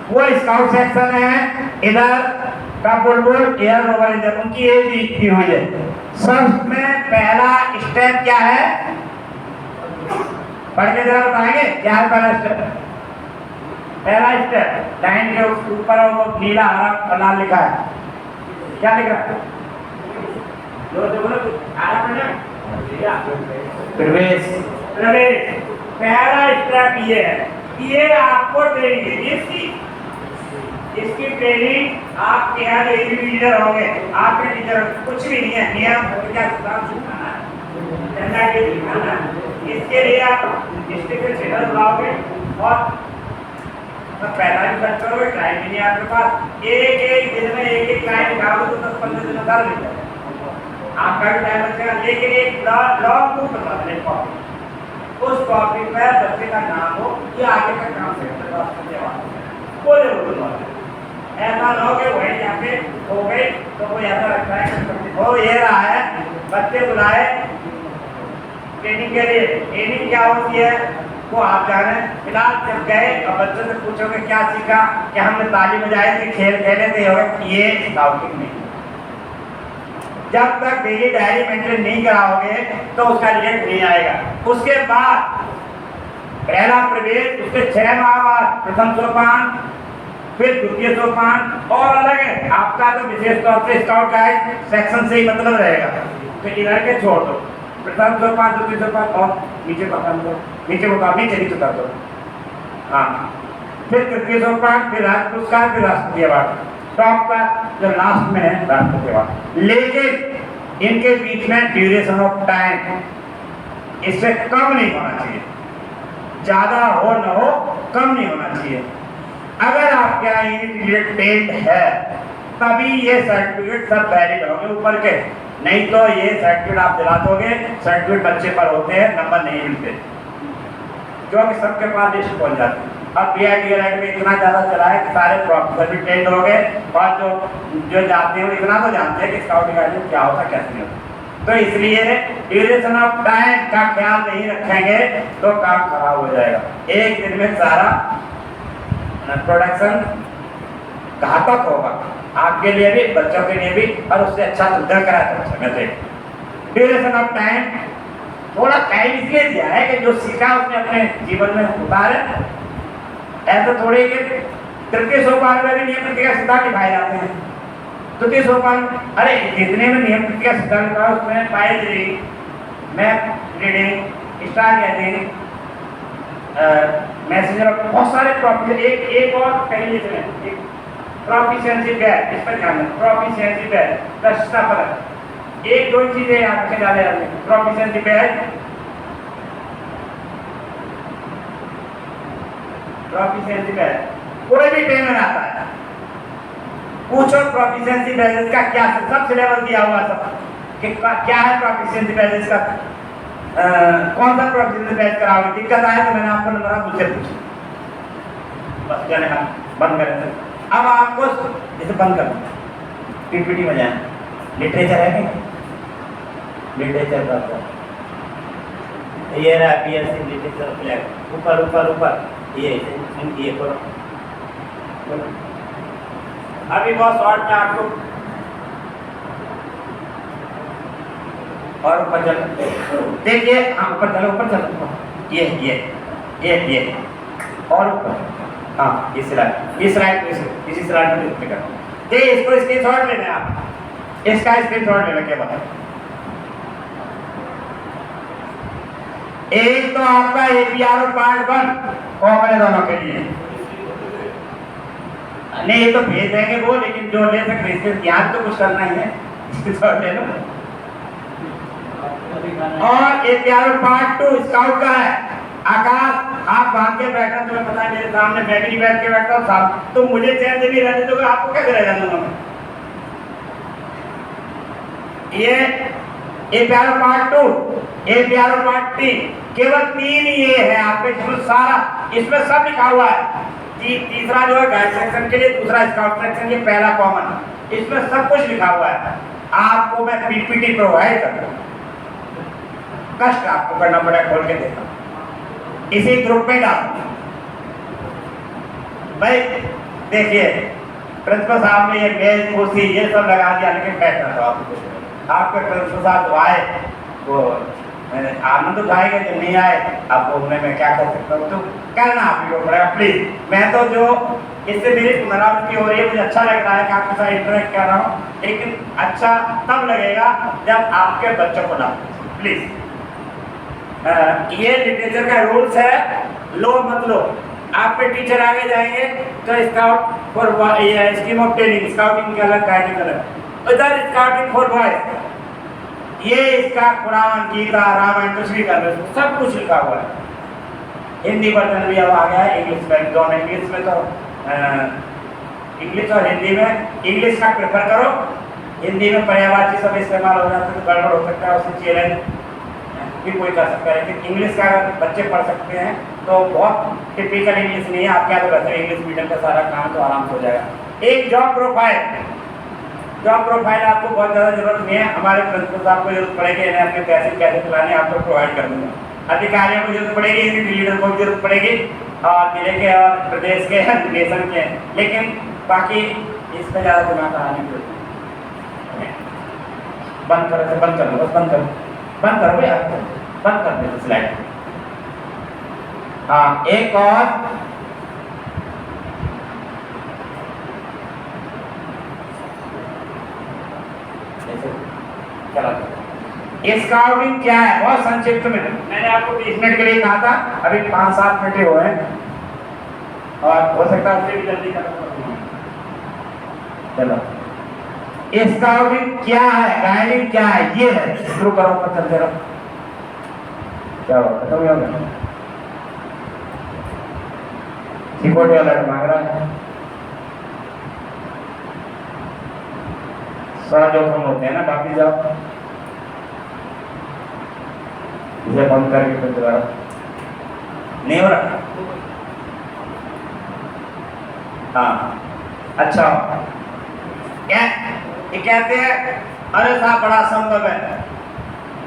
वो स्काउट सेक्शन है, इधर का बुलबुल एयर रोवर इंजन, उनकी एज दी हुई है। सब में पहला स्टेप क्या है, पढ़ के जरा बताएंगे क्या है पहला स्टेप। पहला स्टेप लाइन के ऊपर वो नीला हरा लाल लिखा है, क्या लिख रहा है? जो बोलो हरा प्रवेश। प्रवेश। पहला स्टेप ये है, ये आपको ट्रेनिंग है, इसकी ट्रेनिंग आपके यहाँ जो टीचर होंगे, आपके टीचर कुछ भी नहीं है, नियम क्या सिखाना है, इसके लिए आप डिस्ट्रिक्ट से चैनल बुलाओगे और पहला भी सर्च करोगे, टाइम भी नहीं आपके पास, एक दिन में एक टाइम निकालोगे तो 10-15 दिन कर लेते हैं, आपका भी टाइम बचेगा। लेकिन एक लॉग बुक बता दें कॉपी, उस कॉपी पर बच्चे का नाम हो, ये आगे का काम से ऐसा ना हो कि वही यहाँ पे हो गई तो कोई ऐसा लगता है हो ये रहा है। बच्चे बुलाए ट्रेनिंग के लिए, ट्रेनिंग क्या होती है वो आप जाने। फिलहाल जब गए और बच्चों से पूछोगे क्या सीखा, कि हमने ताली बजाई थी, खेल खेले थे, ये स्काउटिंग नहीं। जब तक डेली डायरी मेंटेन नहीं कराओगे तो उसका रिजल्ट नहीं आएगा। उसके बाद पहला प्रवेश, उसके 6 माह बाद प्रथम सोपान, फिर द्वितीय सोपान, और अलग है आपका तो विशेष तौर से स्काउट गाइड सेक्शन से ही मतलब रहेगा, तो इधर के छोड़ दो। प्रथम सोपान, द्वितीय सोपान और नीचे पकड़ दो, नीचे कर दो, हाँ। फिर तृतीय सोपान, फिर राष्ट्र पुरस्कार, फिर राष्ट्रपति अवार्ड, टॉप का जो लास्ट में है राष्ट्रपति अवार्ड। लेकिन इनके बीच में ड्यूरेशन ऑफ टाइम इससे कम नहीं होना चाहिए, ज्यादा हो न हो, कम नहीं होना चाहिए। अगर आपके यहाँ यूनिट टेंट है तभी ये सर्टिफिकेट सब वैलिड होंगे ऊपर के, नहीं तो ये सर्टिफिकेट आप दिला दोगे, सर्टिफिकेट बच्चे पर होते हैं, नंबर नहीं मिलते, क्योंकि सबके पास लिस्ट पहुंच जाती है। अब BID में इतना ज़्यादा चला है कि सारे प्रोफेसर भी ट्रेंड हो गए, और जो जाते हैं वो इतना तो जानते हैं कि स्काउट गाइड क्या होता है कैसे नहीं होता। तो इसलिए ड्यूरेशन ऑफ टाइम का ख्याल नहीं रखेंगे तो काम खराब हो जाएगा। एक दिन में सारा प्रोडक्शन घातक होगा आपके लिए भी, बच्चों के लिए भी, और उससे अच्छा सुधार करा सकते। ड्यूरेशन ऑफ टाइम थोड़ा टाइम इसलिए दिया है कि जो सीखा उसने अपने जीवन में उतारे। ऐसा थोड़ी कि तृतीय सोपान में भी नियम प्रतिक्रिया सिद्धांत दिखाए जाते हैं। तृतीय सोपान, अरे जितने में नियम प्रतिक्रिया सिद्धांत का उसमें file reading, map reading, star gathering, messenger, बहुत सारे प्रॉफिट, एक और कहीं लिखने एक प्रोफिशिएंसी बैच, इस पर ध्यान दें। प्रोफिशिएंसी बैच दक्षता परक, एक दो चीजें याद रखे जा रहे हैं। प्रोफिशिएंसी बैच, प्रोफिशिएंसी बैच कोई भी ट्रेनर आता है, पूछो प्रोफिशिएंसी बैच का क्या, सब सिलेबस दिया हुआ सब कि क्या है प्रोफिशिएंसी बैच का, कौन सा प्रोफिशिएंसी बैच कराओगे, दिक्कत आए तो मैंने आपको नंबर मुझसे पूछा, बस जाने हम बंद करें। अब आपको इसे बंद कर PPT में जाए, लिटरेचर है क्या, लिटरेचर का ये रहा BSc लिटरेचर फ्लैग, ऊपर ऊपर ऊपर ये करो। अभी बहुत शॉर्ट में आपको और ऊपर चलो, देखिए, हाँ ऊपर चलो, ये और ऊपर, हाँ इस स्लाइड इसी स्लाइड में लिख कर देखिए, इसको स्क्रीनशॉट लेना है आप, इसका स्क्रीनशॉट लेना क्या बता। एक तो आपका APR पार्ट 1 कॉमन है दोनों के लिए, नहीं ये तो भेज देंगे वो, लेकिन जो ले सकते इसके याद तो कुछ करना ही है, स्क्रीनशॉट ले लो। और APR पार्ट 2 स्काउट का है। आकाश आप बांध के बैठा, तुम्हें पता है मेरे सामने बैटरी बैठ के बैठा साहब, तो मुझे चैन से नहीं रहने दोगे, आपको कैसे रह जाना मैं। ये APR पार्ट 2, APR पार्ट 3, केवल 3 ये है आपके, इसमें सारा, इसमें सब लिखा हुआ है। तीसरा जो है गाइड सेक्शन के लिए, दूसरा स्काउट सेक्शन, ये पहला कॉमन, इसमें सब कुछ लिखा हुआ है। आपको मैं PPT प्रोवाइड कर दूँ, कष्ट आपको करना पड़ेगा, खोल के देखना, इसी ग्रुप में डाल भाई। देखिए प्रिंसिपल साहब ने ये मेज कुर्सी ये सब लगा दिया, लेकिन बैठना तो आपके प्रिंसिपल साहब जो आए वो आनंद उठाएंगे, जब नहीं आए आप बोलने में क्या कर सकता हूँ, तो कहना आप ही को पड़ेगा प्लीज। मैं तो जो इससे मेरी पुनरावृत्ति हो रही है, मुझे अच्छा लग रहा है कि आपके साथ इंटरेक्ट कर रहा हूँ, लेकिन अच्छा तब लगेगा जब आपके बच्चों को ना प्लीज। ये लिटरेचर का रूल्स है, लो मत लो। आपके टीचर आगे जाएंगे तो scout for scheme of training, scouting के अलग गाइडिंग अलग, उधर स्काउटिंग फॉर बॉयज, ये इसका कुरान, गीता, रामायण कुछ भी कर रहे हो, सब कुछ लिखा हुआ है। हिंदी वर्जन भी अब आ गया है, इंग्लिश में दोनों। इंग्लिश में तो इंग्लिश और हिंदी में, इंग्लिश का प्रेफर करो, हिंदी में पर्यायवाची सब इस्तेमाल हो जाता है तो गड़बड़ हो सकता है, उससे चैलेंज भी कोई कर सकता है। लेकिन इंग्लिश का अगर बच्चे पढ़ सकते हैं तो बहुत टिपिकल इंग्लिश नहीं है, आप क्या तो वैसे इंग्लिश मीडियम का सारा काम तो आराम से हो जाएगा। एक जॉब प्रोफाइल, जॉब प्रोफाइल आपको बहुत ज़्यादा जरूरत नहीं है, हमारे प्रिंसिपल साहब को जरूरत पड़ेगी, इन्हें अपने पैसे कैसे चलाने आपको प्रोवाइड कर दूँगा। अधिकारियों को जरूरत पड़ेगी, यूनिट लीडर को भी जरूरत पड़ेगी, और जिले के और प्रदेश के नेशन के, लेकिन बाकी इस पर ज़्यादा दिमाग लगाने की जरूरत नहीं। बंद करो, बंद कर दो, बस बंद करो, बंद करो भैया, बंद कर दो स्लाइड। हाँ, एक और स्काउटिंग क्या है बहुत संक्षिप्त में, मैंने आपको 20 मिनट के लिए कहा था, अभी 5-7 मिनट हुए हैं और हो सकता है उससे भी जल्दी खत्म। चलो, स्काउटिंग क्या है, गाइडिंग क्या है, ये है। शुरू करो, पर चलते रहो। क्या हुआ, खत्म हो गया? सिक्योरिटी अलर्ट मांग रहा है। सारा जोखिम होते हैं ना, बाकी जाओ, इसे बंद करके फिर दोबारा नहीं हो रहा। हाँ, अच्छा, क्या ये कहते हैं, अरे साहब बड़ा संभव है,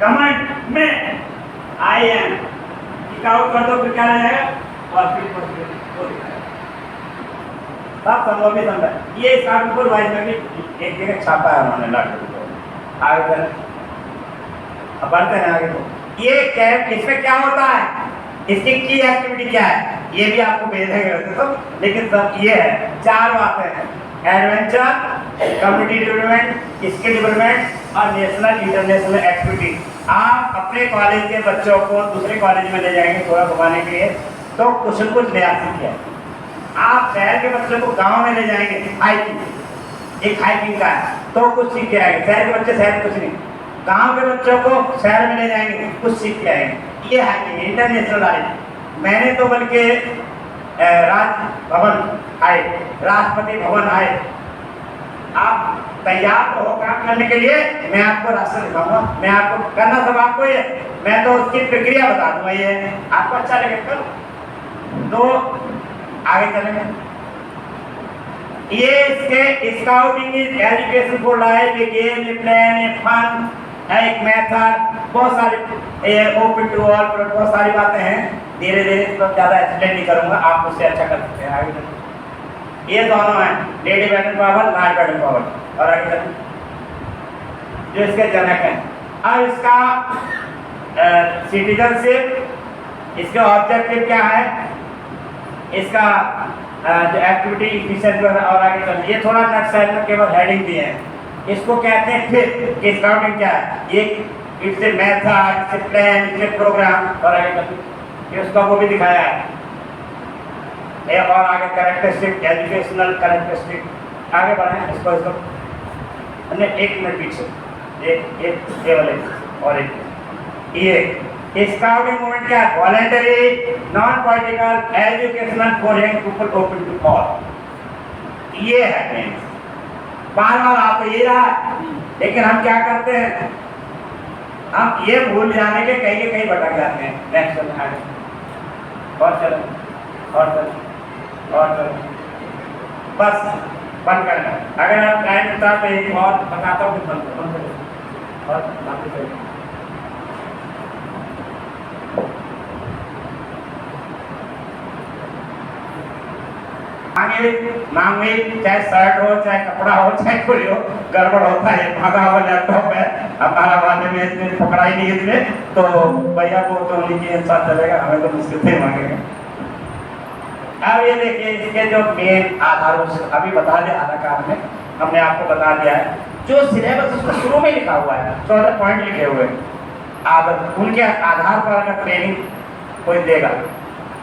कमेंट में आई एम आउट कर दो, फिर क्या रहेगा, और फिर सब संभव ही संभव है। ये स्काउट वाइज में भी एक जगह छापा है उन्होंने, लाख आगे चल, अब बढ़ते हैं आगे। तो ये कैंप, इसमें क्या होता है, इसकी की एक्टिविटी क्या है, ये भी आपको भेजेंगे तो, लेकिन सब ये है, 4 बातें हैं, adventure, community development, skill development और नेशनल इंटरनेशनल एक्टिविटी। आप अपने कॉलेज के बच्चों को दूसरे कॉलेज में ले जाएंगे थोड़ा घुमाने के लिए, तो कुछ न कुछ नया सीखे। आप शहर के बच्चों को गांव में ले जाएंगे, हाइकिंग, एक हाइकिंग का है, तो कुछ सीख के आएंगे। शहर के बच्चे शहर कुछ नहीं, गांव के बच्चों को शहर में ले जाएंगे, कुछ सीख के आएंगे। ये हाइकिंग इंटरनेशनल हाइकिंग। मैंने तो बल्कि राजभवन आए, राष्ट्रपति भवन आए, आप तैयार हो काम करने के लिए, मैं आपको रास्ता दिखाऊंगा, मैं आपको करना सब आपको ये, मैं तो उसकी प्रक्रिया बता दूंगा, ये आपको अच्छा लगेगा तो आगे चलेंगे। ये इसके scouting is education for life, a game, a plan, a fun है, एक मेथड, बहुत सारी ओपन टू ऑल, बहुत सारी बातें हैं। धीरे धीरे इसको ज़्यादा एक्सप्लेन नहीं करूंगा, आप उससे अच्छा कर सकते हैं। आगे चलते, ये दोनों हैं, lady battle power, night battle power, और आगे चलते जो इसके जनक हैं। अब इसका सिटीजनशिप, इसके ऑब्जेक्टिव क्या है, इसका जो एक्टिविटी इफिशिएंट और आगे चलते, ये थोड़ा नेक्स्ट साइड में केवल हेडिंग दिए हैं। इसको कहते हैं फिर स्काउटिंग क्या है, ये it's a method, it's a plan, it's a program, और आगे चलते ये उसका वो भी दिखाया है। और आगे कैरेक्टरिस्टिक, एजुकेशनल कैरेक्टरिस्टिक, आगे बढ़ाएं इसको, हमने 1 मिनट पीछे, एक केवल एक और एक, ये स्काउटिंग मूवमेंट क्या है, voluntary, non political, educational for young people, open to all. ये है बार बार आपको ये रहा, लेकिन हम क्या करते हैं, हम ये भूल जाने के कहीं के कहीं भटक जाते हैं। नेक्स्ट चलो, और चलो, और चलो, और चलो, बस बंद करना। अगर आप टाइम मिलता तो एक और बताता हूँ, बंद करो और बाकी चलो। मांगे चाहे शर्ट हो, चाहे कपड़ा हो, चाहे कोई हो, गड़बड़ होता है। भागा हुआ लैपटॉप है, हमारा वाले हमारे में इतने पकड़ा ही नहीं इतने, तो भैया को तो उन्हीं के साथ चलेगा, हमें तो मुश्किल से मांगेगा। अब ये देखिए इसके जो मेन आधार अभी बता दिया आधा काम में, हमने आपको बता दिया है। जो सिलेबस उसको शुरू में लिखा हुआ है, 14 पॉइंट लिखे हुए हैं, आप उनके आधार पर अगर ट्रेनिंग कोई देगा,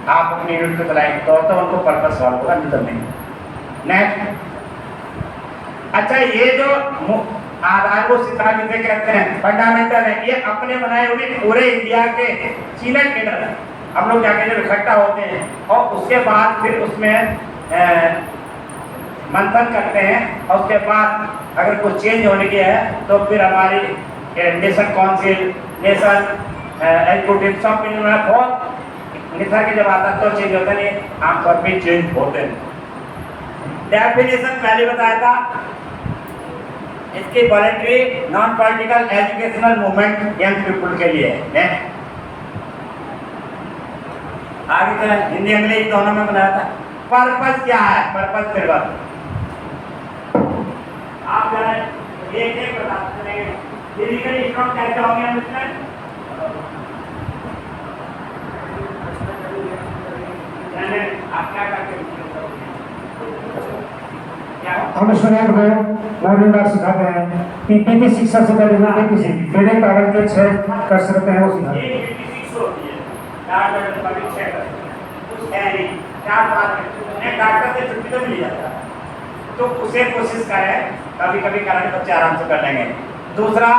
आप अपने यूनिट को चलाएंगे तो उनको पर्पस सॉल्व होगा, नहीं तो नहीं। नेक्स्ट, अच्छा ये जो आधार को सिद्धांत जिसे कहते हैं, फंडामेंटल है, ये अपने बनाए हुए पूरे इंडिया के सीनेट लीडर हम लोग जाके जब इकट्ठा होते हैं और उसके बाद फिर उसमें मंथन करते हैं, और उसके बाद अगर कुछ चेंज होने की है तो फिर हमारी नेशन काउंसिल, नेशन एग्जीक्यूटिव सब मिलकर बहुत निखर के जब आता तो चेंज होता नहीं, आमतौर पर चेंज होते हैं। डेफिनेशन पहले बताया था इसकी, voluntary non political educational movement young people के लिए है। आगे तरह हिंदी अंग्रेजी दोनों में बनाया था। पर्पस क्या है, पर्पस फिर बात आप जरा एक एक बताते रहेंगे। फिजिकली स्ट्रॉन्ग कैसे होंगे हम इसमें, आप क्या करते हम स्टूडेंट को मॉर्निंग वॉक सिखाते हैं, पीपी की शिक्षा से पहले ना किसी ट्रेनिंग पावर के 6 कर सकते हैं वो सिखाते हैं। डॉक्टर से छुट्टी तो मिल जाता है, तो उसे कोशिश करें, कभी कभी करें बच्चे आराम से कर लेंगे। दूसरा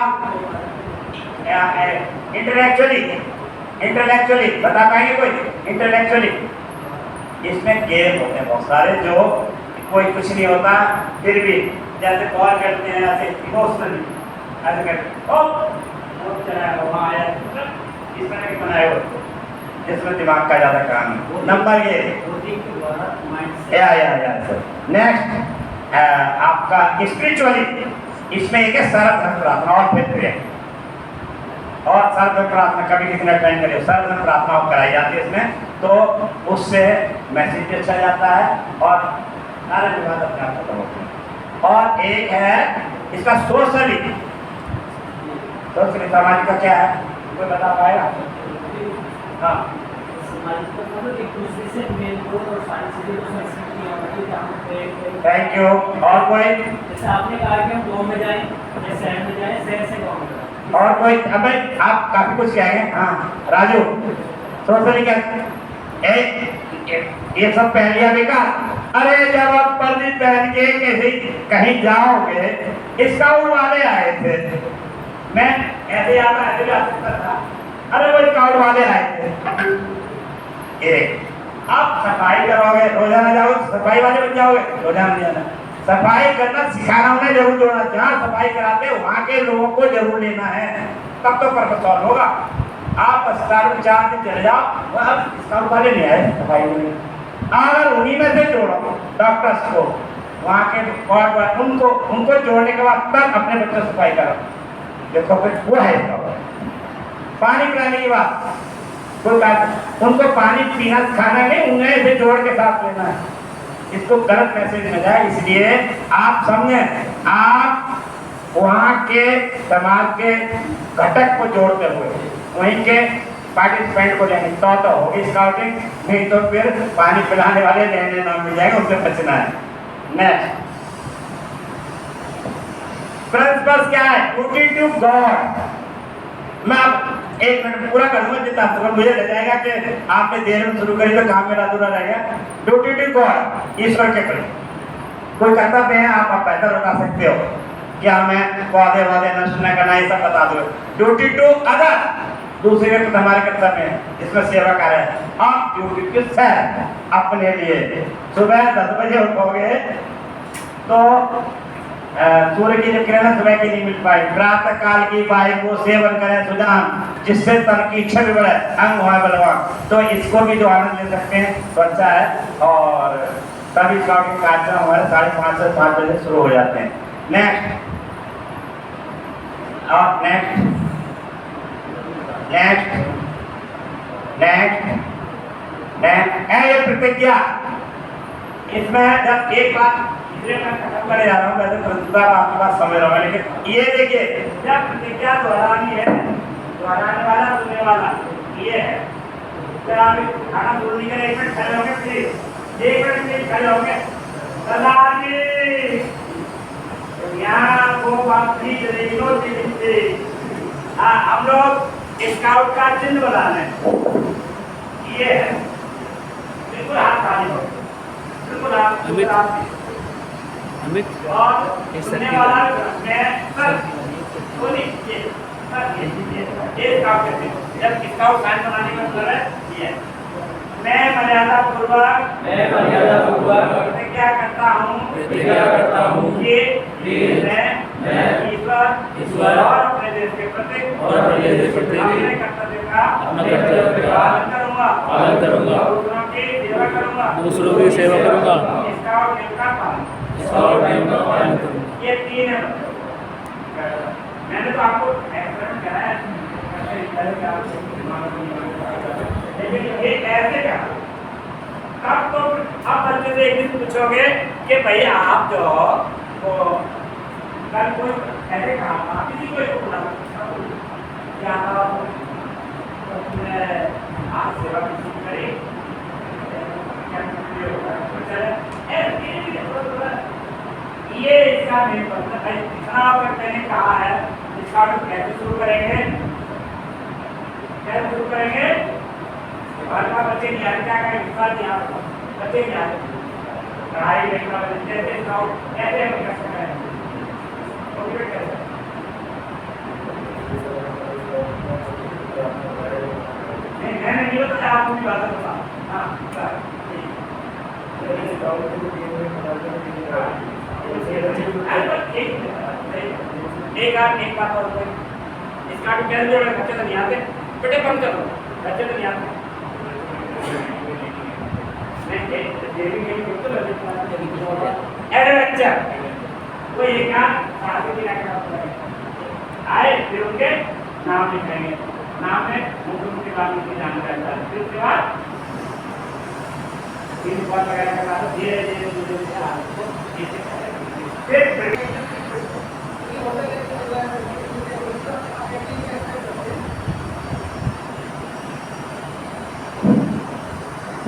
इंटेलेक्चुअली बता पाएंगे कोई? इंटेलेक्चुअली इसमें गेम होते हैं बहुत सारे, जो कोई कुछ नहीं होता फिर भी जैसे कॉल करते हैं, ऐसे इमोशनली ऐसे करते वहाँ आया, इस तरह के बनाए हो जिसमें दिमाग का ज़्यादा काम है। नंबर ये नेक्स्ट आपका स्पिरिचुअली, इसमें एक है सर्वधर्म प्रार्थना और फिर प्रेयर, और सर्वधर्म प्रार्थना कभी किसी ने ट्रेन करी, सर्वधर्म प्रार्थना कराई जाती है इसमें, तो उससे मैसेज भी अच्छा जाता है और सारे विवाद अपने आप खत्म होते हैं। और एक है इसका सोशली सामाजिक का क्या है, कोई बता पाएगा? हाँ, थैंक यू। और कोई? जैसे आपने कहा कि हम गाँव में जाएं, शहर में जाएं, शहर से गाँव में जाएं। और कोई? अब आप काफी कुछ कहेंगे। हाँ राजू, सोशली क्या ये सब पहन लिया बेकार? अरे जब आप वर्दी पहन के कैसे कहीं जाओगे, स्काउट वाले आए थे, मैं ऐसे आता ऐसे जा सकता था, अरे वो स्काउट वाले आए थे। आप सफाई करोगे, रोजाना जाओगे, सफाई वाले बन जाओगे, रोजाना जाना। सफाई करना सिखाना उन्हें जरूर जोड़ना, जहाँ सफाई कराते हैं वहाँ के लोगों को जरूर लेना है, तब तो पर्पस सॉल्व होगा। आप अस्पताल में 4 दिन चले जाओ, वह स्काउट वाले नहीं आए सफाई में, अगर उन्हीं में से जोड़ो डॉक्टर्स को, वहाँ के वार्ड उनको जोड़ने के बाद तब अपने बच्चों से सफाई करो, देखो फिर वो है। पानी पिलाने की बात, कोई बात, उनको पानी पीना खाना नहीं, उन्हें से जोड़ के साथ लेना है, इसको गलत मैसेज न जाए। इसलिए आप समझे, आप वहाँ के समाज के घटक को जोड़ते हुए वहीं के पार्टिसिपेंट को लेंगे तो होगी स्काउटिंग, नहीं तो फिर पानी पिलाने वाले नए नए नाम मिल जाएंगे, उससे बचना है। नेक्स्ट प्रिंसिपल्स क्या है? Duty to God. मैं आप 1 मिनट पूरा कर दूंगा जितना तो मुझे लग जाएगा कि आपने देर में शुरू करी तो काम मेरा अधूरा रहेगा। ड्यूटी टू गॉड, ईश्वर के प्रति कोई कर्तव्य है, आप बेहतर बता सकते हो क्या? हमें वादे नष्ट न करना, ये सब बता दो। ड्यूटी टू अदर, दूसरे के प्रति हमारे कर्तव्य है, इसमें सेवा कार्य है। आप ड्यूटी टू सेल्फ, अपने लिए सुबह 10 बजे उठोगे तो सूर्य की जो किरण सुबह की नहीं मिल पाई, प्रातः काल की वायु को सेवन करें सुजान, जिससे तन की इच्छा भी बढ़े, अंग हुआ बलवान, तो इसको भी जो आनंद ले सकते हैं तो अच्छा है। और सभी शॉपिंग कार्यक्रम हमारे 5:30 से 7 बजे शुरू हो जाते हैं। नेक्स्ट और नेक्स्ट ये प्रतिज्ञा, इसमें जब एक बात खत्म करे जा रहा हूँ, वैसे आपके पास समझ रहा हूँ, लेकिन ये देखिए जब प्रतिज्ञा दोहरानी है बनाने वाला सुनने वाला ये है। तो आप खाना बोलने के लिए 1 मिनट खड़े होंगे प्लीज, 1 मिनट प्लीज खड़े होंगे। सरदार जी यहाँ वो बात नहीं चलेगी। हम लोग स्काउट का चिन्ह बना रहे हैं, ये है बिल्कुल हाथ खाली हो, बिल्कुल आप और सुनने वाला मैं सर बोली ये स्काउट कहते हैं। जब स्काउट साइन बनाने का मतलब है ये मैं मर्यादा पूर्वक प्रतिज्ञा करता हूँ कि मैं ईश्वर और अपने देश के प्रति अपने कर्तव्य का पालन करूँगा, दूसरों की सेवा करूँगा, स्काउट नियम का पालन करूँगा। ये 3 है। मैंने तो आपको एक्सपेरिमेंट कराया लेकिन ये ऐसे क्या तब तो आप बच्चे से एक दिन पूछोगे कि भाई आप जो वो कल कोई ऐसे कहा किसी को क्या आप सेवा किसी की करी ये इसका मेन मतलब है। इतना मैंने कहा है इसका कैसे शुरू करेंगे, कैसे शुरू करेंगे। भारत बच्चे नहीं आते, क्या करें हिस्सा दिया बच्चे नहीं आते, पढ़ाई लिखना जैसे कैसे हम कर सकते हैं, मोटिवेट कैसे। नहीं मैंने नहीं बताया, आपको भी बात बता। हाँ एक बात और इसका भी कह दिया बच्चे तो नहीं आते, बेटे कम करो बच्चे तो नहीं आते। वो ये क्या आए फिर उनके नाम लिखेंगे, नाम में मुख्यमंत्री बात की जानकारी है। फिर उसके बाद वगैरह के बाद धीरे धीरे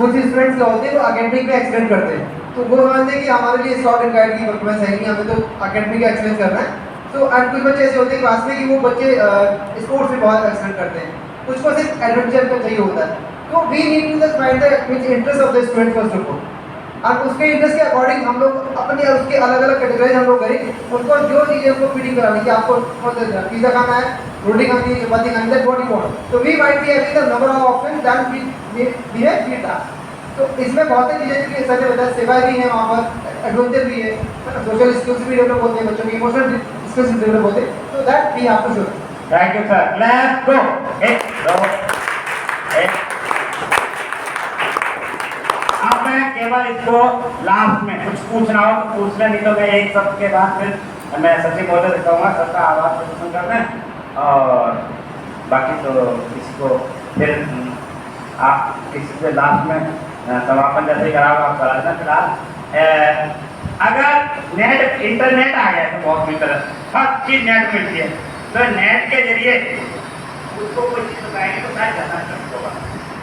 कुछ स्टूडेंट्स क्या होते हैं वो एकेडमिक में एक्सीलेंट करते हैं, तो वो मानते हैं कि हमारे लिए स्काउट एंड गाइड की परफॉर्मेंस है नहीं, हमें तो एकेडमिक का एक्सीलेंस करना है। तो एंड कुछ बच्चे ऐसे होते हैं क्लास में कि वो बच्चे स्पोर्ट्स में बहुत एक्सीलेंट करते हैं, कुछ को सिर्फ एडवेंचर का चाहिए होता है। तो we need to just find the which interest of the student first of all, और उसके इंटरेस्ट के अकॉर्डिंग हम लोग अपने उसके अलग अलग कैटेगराइज हम लोग करें, उनको जो चीज़ें उनको फीडिंग करानी कि आपको पिज़्ज़ा खाना है, रोटी खानी है, चपाती खानी है, व्हाट यू वांट। तो we might be having the number of options that we have feed that. तो इसमें बहुत सारी चीज़ें कि सर ने बताया सेवाएं भी हैं वहाँ पर, एडवेंचर भी है, सोशल स्किल्स भी डेवलप होते हैं, बच्चों की इमोशनल स्किल्स भी डेवलप होते हैं। तो that we have to show. Thank you sir, let's go. अब मैं केवल इसको लास्ट में कुछ पूछना हो तो पूछना, नहीं तो मैं एक शब्द के बाद फिर मैं सचिव महोदय से कहूँगा सबका आवाज़ प्रदर्शन करना है, और बाकी तो किसी को फिर आप किसी से लास्ट में समापन जैसे कराओ आप करा देना। फिलहाल अगर नेट इंटरनेट आ गया तो बहुत बेहतर है, हर चीज़ नेट मिलती है, तो नेट के जरिए उसको कोई चीज़ बताएंगे तो शायद ज़्यादा अच्छा होगा।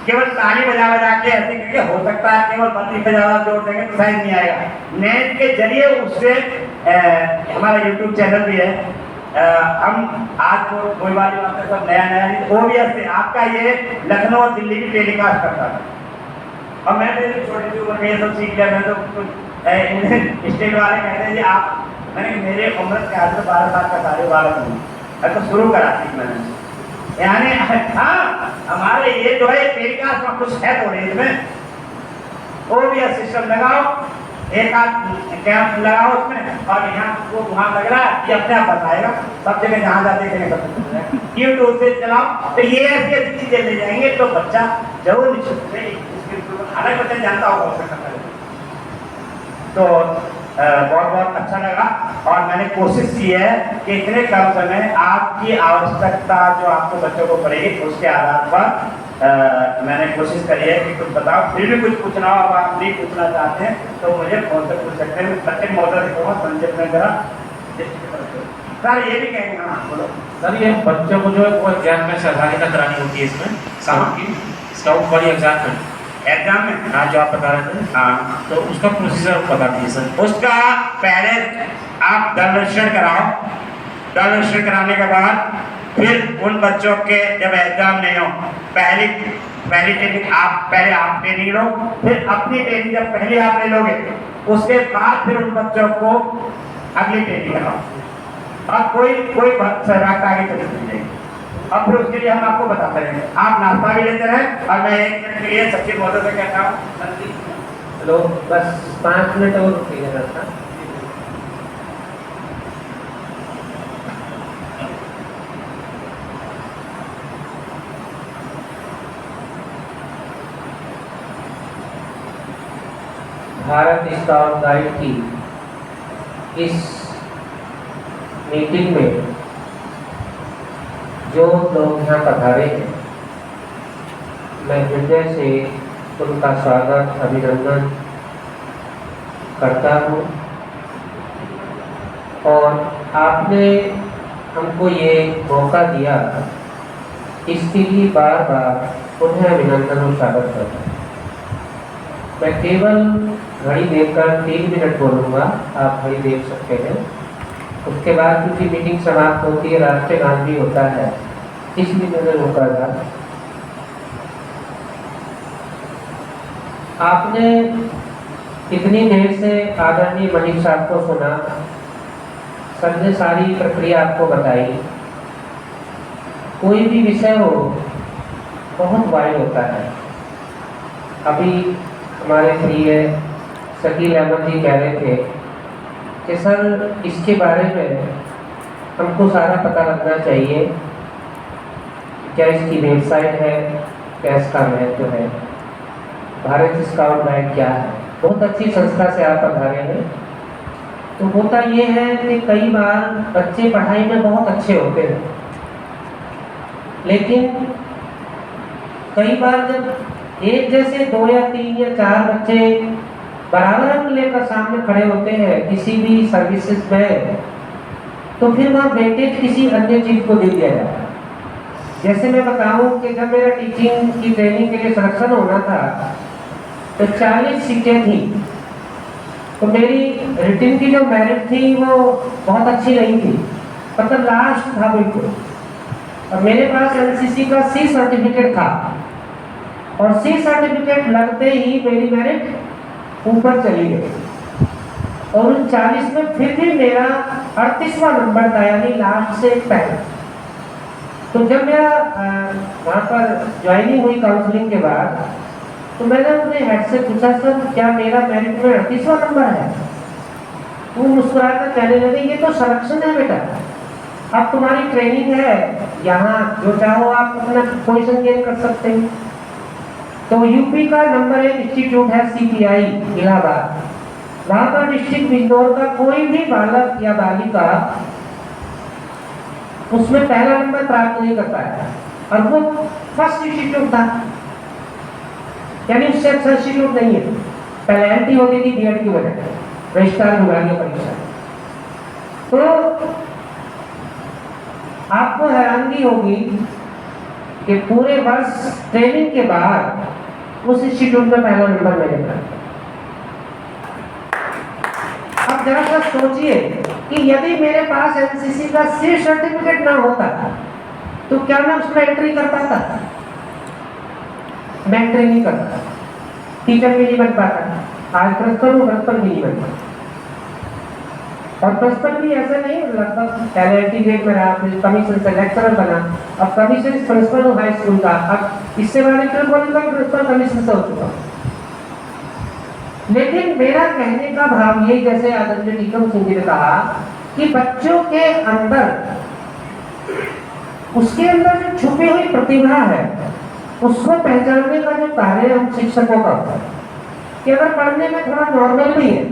केवल ताली बजा बजा के ऐसे करके हो सकता है, केवल बत्ती पे ज़्यादा जोड़ देंगे तो शायद नहीं आएगा। नेट के जरिए उससे हमारा यूट्यूब चैनल भी है, हम आज तो कोई बात नहीं, सब नया नया OBS से आपका ये लखनऊ और दिल्ली की टेलीकास्ट करता था, और मैंने छोटी सी उम्र में ये सब सीख लिया। मैं तो स्टेट वाले कहते हैं जी आप, मैंने मेरे उम्र के आज 12 साल का कार्यवाला हूँ, तो शुरू करा थी मैंने, यानी हाँ हमारे ये जो है टेलीकास्ट में कुछ है थोड़े इसमें OBS सिस्टम लगाओ, एक आध कैंप लगाओ उसमें, और यहाँ वो वहाँ लग रहा है कि अपने आप बताएगा, सब जगह जहाँ जाते हैं सब यूट्यूब से चलाओ, तो ये ऐसी ऐसी चीज़ें ले जाएंगे तो बच्चा जरूर निश्चित से अलग बच्चा जानता होगा। तो बहुत बहुत अच्छा लगा, और मैंने कोशिश की है कि इतने कम समय आपकी आवश्यकता जो आपको बच्चों को पड़ेगी उसके आधार पर मैंने कोशिश करी है कि कुछ बताओ। फिर भी कुछ पूछना हो, अब आप नहीं पूछना चाहते हैं तो मुझे फोन से पूछ सकते हैं। सचिव महोदय से कहूँगा संक्षिप्त में जरा सर ये भी कहेंगे, हाँ बोलो। सर ये बच्चों को जो है वो एग्जाम में सहभागिता करानी होती है इसमें शाम की स्काउट वाली एग्जाम में हाँ जो आप बता रहे थे हाँ, तो उसका प्रोसीजर बता दीजिए सर। उसका पहले आप दल रजिस्ट्रेशन कराओ, दल रजिस्ट्रेशन कराने के बाद फिर उन बच्चों के जब एग्जाम नहीं हो, पहली ट्रेनिंग आप ट्रेनिंग लो, फिर अपनी ट्रेनिंग जब पहले आप ले लोगे उसके बाद फिर उन बच्चों को अगली ट्रेनिंग कराओ। अब कोई सहभागिता आगे चली जाएगी। अब फिर उसके लिए हम आपको बताते रहेंगे, आप नाश्ता भी लेते रहे और मैं 1 मिनट के लिए सचिव महोदय से कहता हूँ हेलो, बस 5 मिनट और रुकिए नाश्ता। भारत स्काउट गाइड की इस मीटिंग में जो लोग यहाँ पधारे हैं, मैं हृदय से उनका स्वागत अभिनंदन करता हूँ। और आपने हमको ये मौका दिया, इसके लिए बार बार उन्हें अभिनंदन और स्वागत करता हूँ। मैं केवल घड़ी देखकर 3 मिनट बोलूँगा, आप घड़ी देख सकते हैं। उसके बाद क्योंकि मीटिंग समाप्त होती है, राष्ट्रीय गान भी होता है, इसलिए मैंने रोका था। आपने इतनी देर से आदरणीय मलिक साहब को सुना, सर ने सारी प्रक्रिया आपको बताई। कोई भी विषय हो बहुत वाइड होता है। अभी हमारे प्रिय शकील अहमद जी कह रहे थे कि सर इसके बारे में हमको सारा पता लगना चाहिए, क्या इसकी वेबसाइट है, क्या इसका महत्व है, भारत स्काउट गाइड क्या है। बहुत अच्छी संस्था से आप पधारे हैं। तो होता ये है कि कई बार बच्चे पढ़ाई में बहुत अच्छे होते हैं, लेकिन कई बार जब एक जैसे 2 या 3 या 4 बच्चे बराबर अंक लेकर सामने खड़े होते हैं किसी भी सर्विसेज में, तो फिर वहाँ वेटेज किसी अन्य चीज को दे दिया जाता है। जैसे मैं बताऊं कि जब मेरा टीचिंग की ट्रेनिंग के लिए सिलेक्शन होना था तो 40 सीटें थी, तो मेरी रिटन की जो मेरिट थी वो बहुत अच्छी नहीं थी, मतलब लास्ट था बिल्कुल। और मेरे पास एनसीसी का सी सर्टिफिकेट था, और सी सर्टिफिकेट लगते ही मेरी मेरिट ऊपर चली गई, और उन 40 में फिर भी मेरा 38वां नंबर था, यानी लास्ट से पहले। तो जब मेरा वहाँ पर ज्वाइनिंग हुई काउंसलिंग के बाद, तो मैंने अपने हेड से पूछा, सर क्या मेरा मेरिट में 38वां नंबर है? वो मुस्कुराकर कहने लगे, ये तो सिलेक्शन है बेटा, अब तुम्हारी ट्रेनिंग है, यहाँ जो चाहो आप अपना पोजीशन गेन कर सकते हैं। तो यूपी का नंबर 1 इंस्टीट्यूट है CPI इलाहाबाद, वहाँ पर डिस्ट्रिक्ट बिजनौर का कोई भी बालक या बालिका उसमें पहला नंबर प्राप्त नहीं कर पाया, और वो फर्स्ट इंस्टीट्यूट था, यानी उससे अच्छा इंस्टीट्यूट नहीं है। पेनल्टी होती थी बीएड की वजह से, रजिस्ट्रार विभागीय परीक्षा। तो आपको हैरानगी होगी कि पूरे वर्ष ट्रेनिंग के बाद उस इंस्टीट्यूट में पहला नंबर मैंने प्राप्त। अब जरा सा सोचिए कि यदि मेरे पास एनसीसी का सी सर्टिफिकेट ना होता तो क्या मैं उसमें एंट्री कर पाता? मैं एंट्री नहीं करता, टीचर भी नहीं बन पाता। आज प्रिंसिपल भी नहीं बनता, और प्रिंसिपल भी ऐसा नहीं, लगभग LLT ग्रेड में रहा, फिर कमीशन से लेक्चरर बना, अब कमीशन प्रिंसिपल हूँ हाई स्कूल का, अब इससे बड़े प्रिंसिपल कमीशन से हो चुका। लेकिन मेरा कहने का भाव ये, जैसे आदरणीय टीकम सिंह जी ने कहा कि बच्चों के अंदर, उसके अंदर जो छुपी हुई प्रतिभा है उसको पहचानने का जो कार्य हम शिक्षकों का होता है, कि अगर पढ़ने में थोड़ा नॉर्मल भी है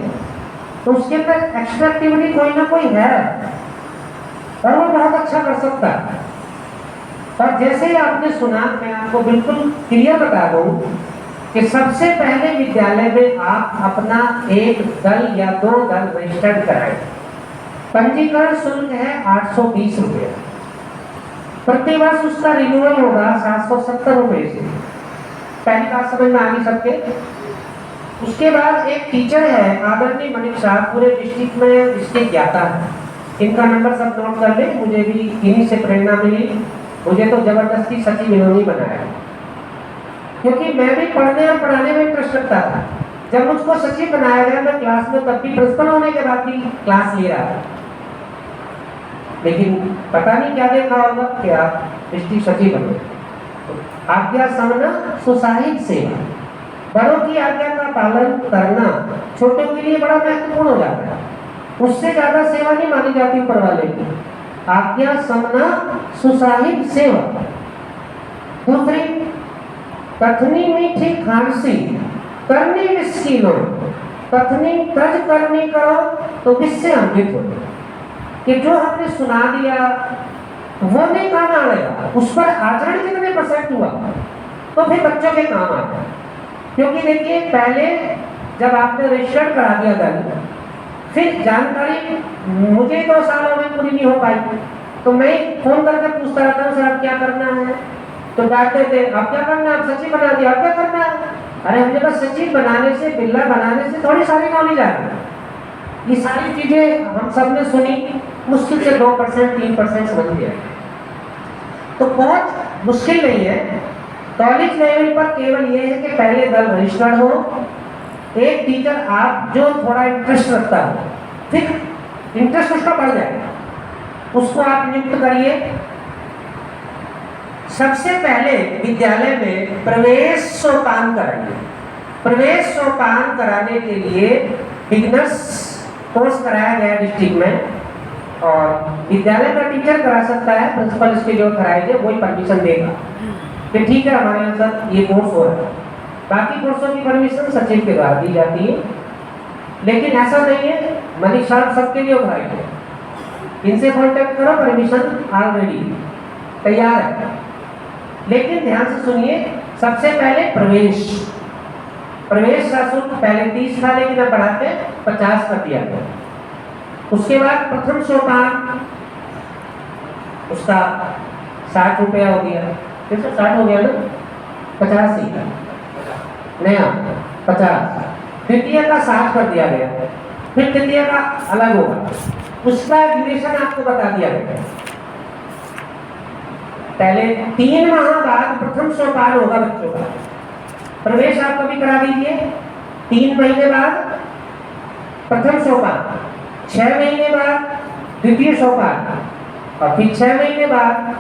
तो उसके अंदर एक्स्ट्रा एक्टिविटी कोई ना कोई है, और वो बहुत अच्छा कर सकता है। और जैसे ही आपने सुना, मैं आपको बिल्कुल क्लियर बता दूं कि सबसे पहले विद्यालय में आप अपना 1 दल या 2 दल रजिस्टर्ड कराएं, पंजीकरण शुल्क है 820 रुपये। प्रतिवर्ष उसका रिन्यूअल होगा 770 रुपये से। पहली बात समझ में आ गई सबके। उसके बाद एक टीचर है आदरणीय मनिक साहब, पूरे डिस्ट्रिक्ट में इसके ज्ञाता है। इनका नंबर सब नोट कर ले, मुझे भी इन्हीं से प्रेरणा मिली। मुझे तो जबरदस्ती सचिव इन्होंने बनाया, क्योंकि मैं भी पढ़ने और पढ़ाने में इंटरेस्ट रखता था। जब मुझको सचिव बनाया गया, मैं क्लास में तब भी प्रिंसिपल होने के बाद भी क्लास ले रहा था, लेकिन पता नहीं क्या देखा होगा कि आप डिस्ट्रिक्ट सचिव बने। आज्ञा समना सुसाहित सेवा, बड़ों की आज्ञा का पालन करना छोटों के लिए बड़ा महत्वपूर्ण हो जाता है। उससे ज्यादा सेवा नहीं मानी जाती ऊपर वाले की। आज्ञा समना सुसाहित सेवा। दूसरी, कथनी मीठी खांसी करनी विस्की लो, कथनी तज करनी करो तो किससे अमृत हो। कि जो हमने सुना दिया वो नहीं काम आएगा, उस पर आचरण कितने % हुआ तो फिर बच्चों के काम आएगा। क्योंकि देखिए, पहले जब आपने रजिस्टर करा दिया दल, फिर जानकारी मुझे 2 सालों में पूरी नहीं हो पाई, तो मैं फोन करके पूछता रहता हूँ, सर आप क्या करना है? तो डांटते थे, आप क्या करना है? आप सचिव बना दिया, आप क्या करना है? अरे हमने बस सचिव बनाने से, बिल्ला बनाने से थोड़ी सारी नॉलेज आ गई। ये सारी चीजें हम सब ने सुनी, मुश्किल से 2% 3% समझ गया। तो बहुत मुश्किल नहीं है। कॉलेज लेवल पर केवल ये है कि पहले दल रजिस्टर्ड हो, एक टीचर आप जो थोड़ा इंटरेस्ट रखता हो, फिर इंटरेस्ट उसका बढ़ जाएगा, उसको आप नियुक्त करिए। सबसे पहले विद्यालय में प्रवेश सोपान कराइए। प्रवेश सोपान कराने के लिए बिगिनर्स कोर्स कराया गया डिस्ट्रिक्ट में, और विद्यालय का टीचर करा सकता है, प्रिंसिपल इसके जो कराएंगे वही परमिशन देगा कि ठीक है हमारे यहाँ सर ये कोर्स हो रहा है। बाकी कोर्सों की परमिशन सचिव के द्वारा दी जाती है, लेकिन ऐसा नहीं है मनीष साहब सबके लिए कराएंगे। इनसे कांटेक्ट करो, परमिशन ऑलरेडी तैयार है। लेकिन ध्यान से सुनिए, सबसे पहले प्रवेश का शुल्क पहले 30 था, लेकिन अब बढ़ाते 50 कर दिया गया। उसके बाद प्रथम सोपान उसका 60 रुपया हो गया, फिर से 60 हो गया ना, 50 ही नया 50। द्वितीय का 60 कर दिया गया, फिर तृतीय का अलग होगा, उसका ड्यूरेशन आपको बता दिया गया। पहले 3 माह बाद प्रथम सोपान होगा बच्चों का। प्रवेश आप कभी करा दीजिए, 3 महीने बाद प्रथम सोपान, 6 महीने बाद द्वितीय सोपान, और फिर 6 महीने बाद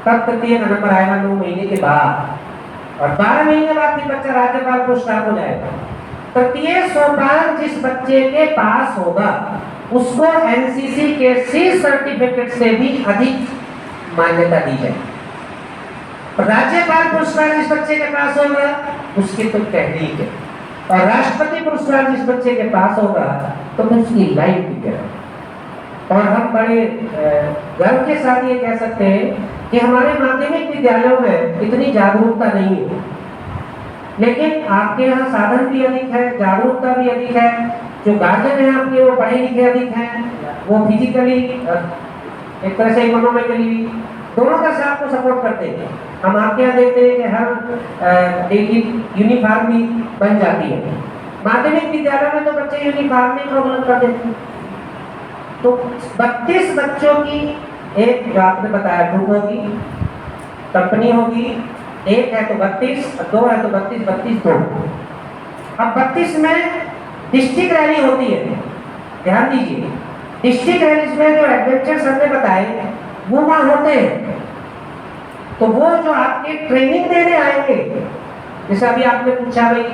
तब तृतीय का नंबर आएगा 9 महीने के बाद, और 12 महीने बाद फिर बच्चा राज्यपाल को स्टार्ट हो जाएगा। तृतीय सोपान जिस बच्चे के पास होगा उसको एनसीसी के C सर्टिफिकेट से भी अधिक मान्यता दी जाए। राज्यपाल पुरस्कार जिस बच्चे के पास होगा उसकी तो तहरीक है, और राष्ट्रपति पुरस्कार जिस बच्चे के पास होगा तो फिर उसकी लाइफ भी है। और हम बड़े गर्व के साथ ये कह सकते हैं कि हमारे माध्यमिक विद्यालयों में इतनी जागरूकता नहीं है, लेकिन आपके यहाँ साधन भी अधिक है, जागरूकता भी अधिक है। जो गार्जियन है आपके वो पढ़े लिखे अधिक हैं, वो फिजिकली एक तरह से इकोनॉमिकली दोनों का से आपको सपोर्ट करते हैं। हम आपके यहाँ देखते हैं कि हर एक यूनिफॉर्म भी बन जाती है। माध्यमिक विद्यालय में तो बच्चे यूनिफॉर्म में प्रॉब्लम कर देते हैं। तो 32 बच्चों की एक जो आपने बताया ग्रुप होगी, कंपनी होगी, एक है तो 32, 2 है तो 32, 32 2। अब 32 में डिस्ट्रिक्ट रैली होती है, ध्यान दीजिए। डिस्ट्रिक्ट रैली में जो एडवेंचर हमने बताए वो वहाँ होते हैं, तो वो जो आपके ट्रेनिंग देने आएंगे, जैसे अभी आपने पूछा भाई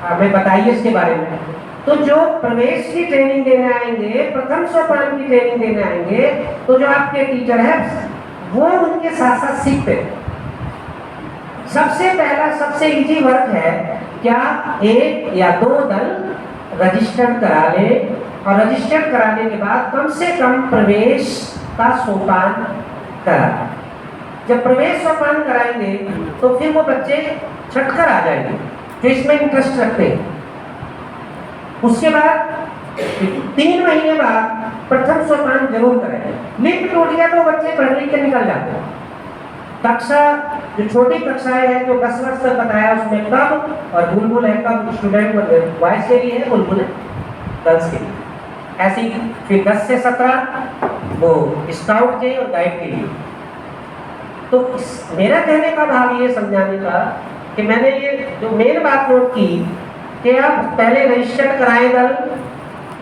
हमें बताइए इसके बारे में, तो जो प्रवेश की ट्रेनिंग देने आएंगे, प्रथम सोपान की ट्रेनिंग देने आएंगे, तो जो आपके टीचर हैं वो उनके साथ साथ सीखते हैं। सबसे पहला सबसे इजी वर्क है, क्या 1 या 2 दल रजिस्टर करा ले, और रजिस्टर कराने के बाद कम से कम प्रवेश का सोपान करा। जब प्रवेश सोपान कराएंगे तो फिर वो बच्चे छटकर आ जाएंगे जो इसमें इंटरेस्ट रखते हैं। उसके बाद 3 महीने बाद प्रथम सोपान जरूर करें। लिफ्ट टूट गया तो बच्चे पढ़ लिख के निकल जाते हैं। कक्षा जो छोटी कक्षाएं हैं जो 10 वर्ष तक बताया उसमें कब और बुलबुल है कब स्टूडेंट बॉयज के लिए है, बुलबुल है गर्ल्स के लिए। ऐसी फिर 10 से 17 वो स्काउट के और गाइड के लिए। तो मेरा कहने का भाव ये समझाने का कि मैंने ये जो मेन बात नोट की कि आप पहले रजिस्टर्ड कराएं दल,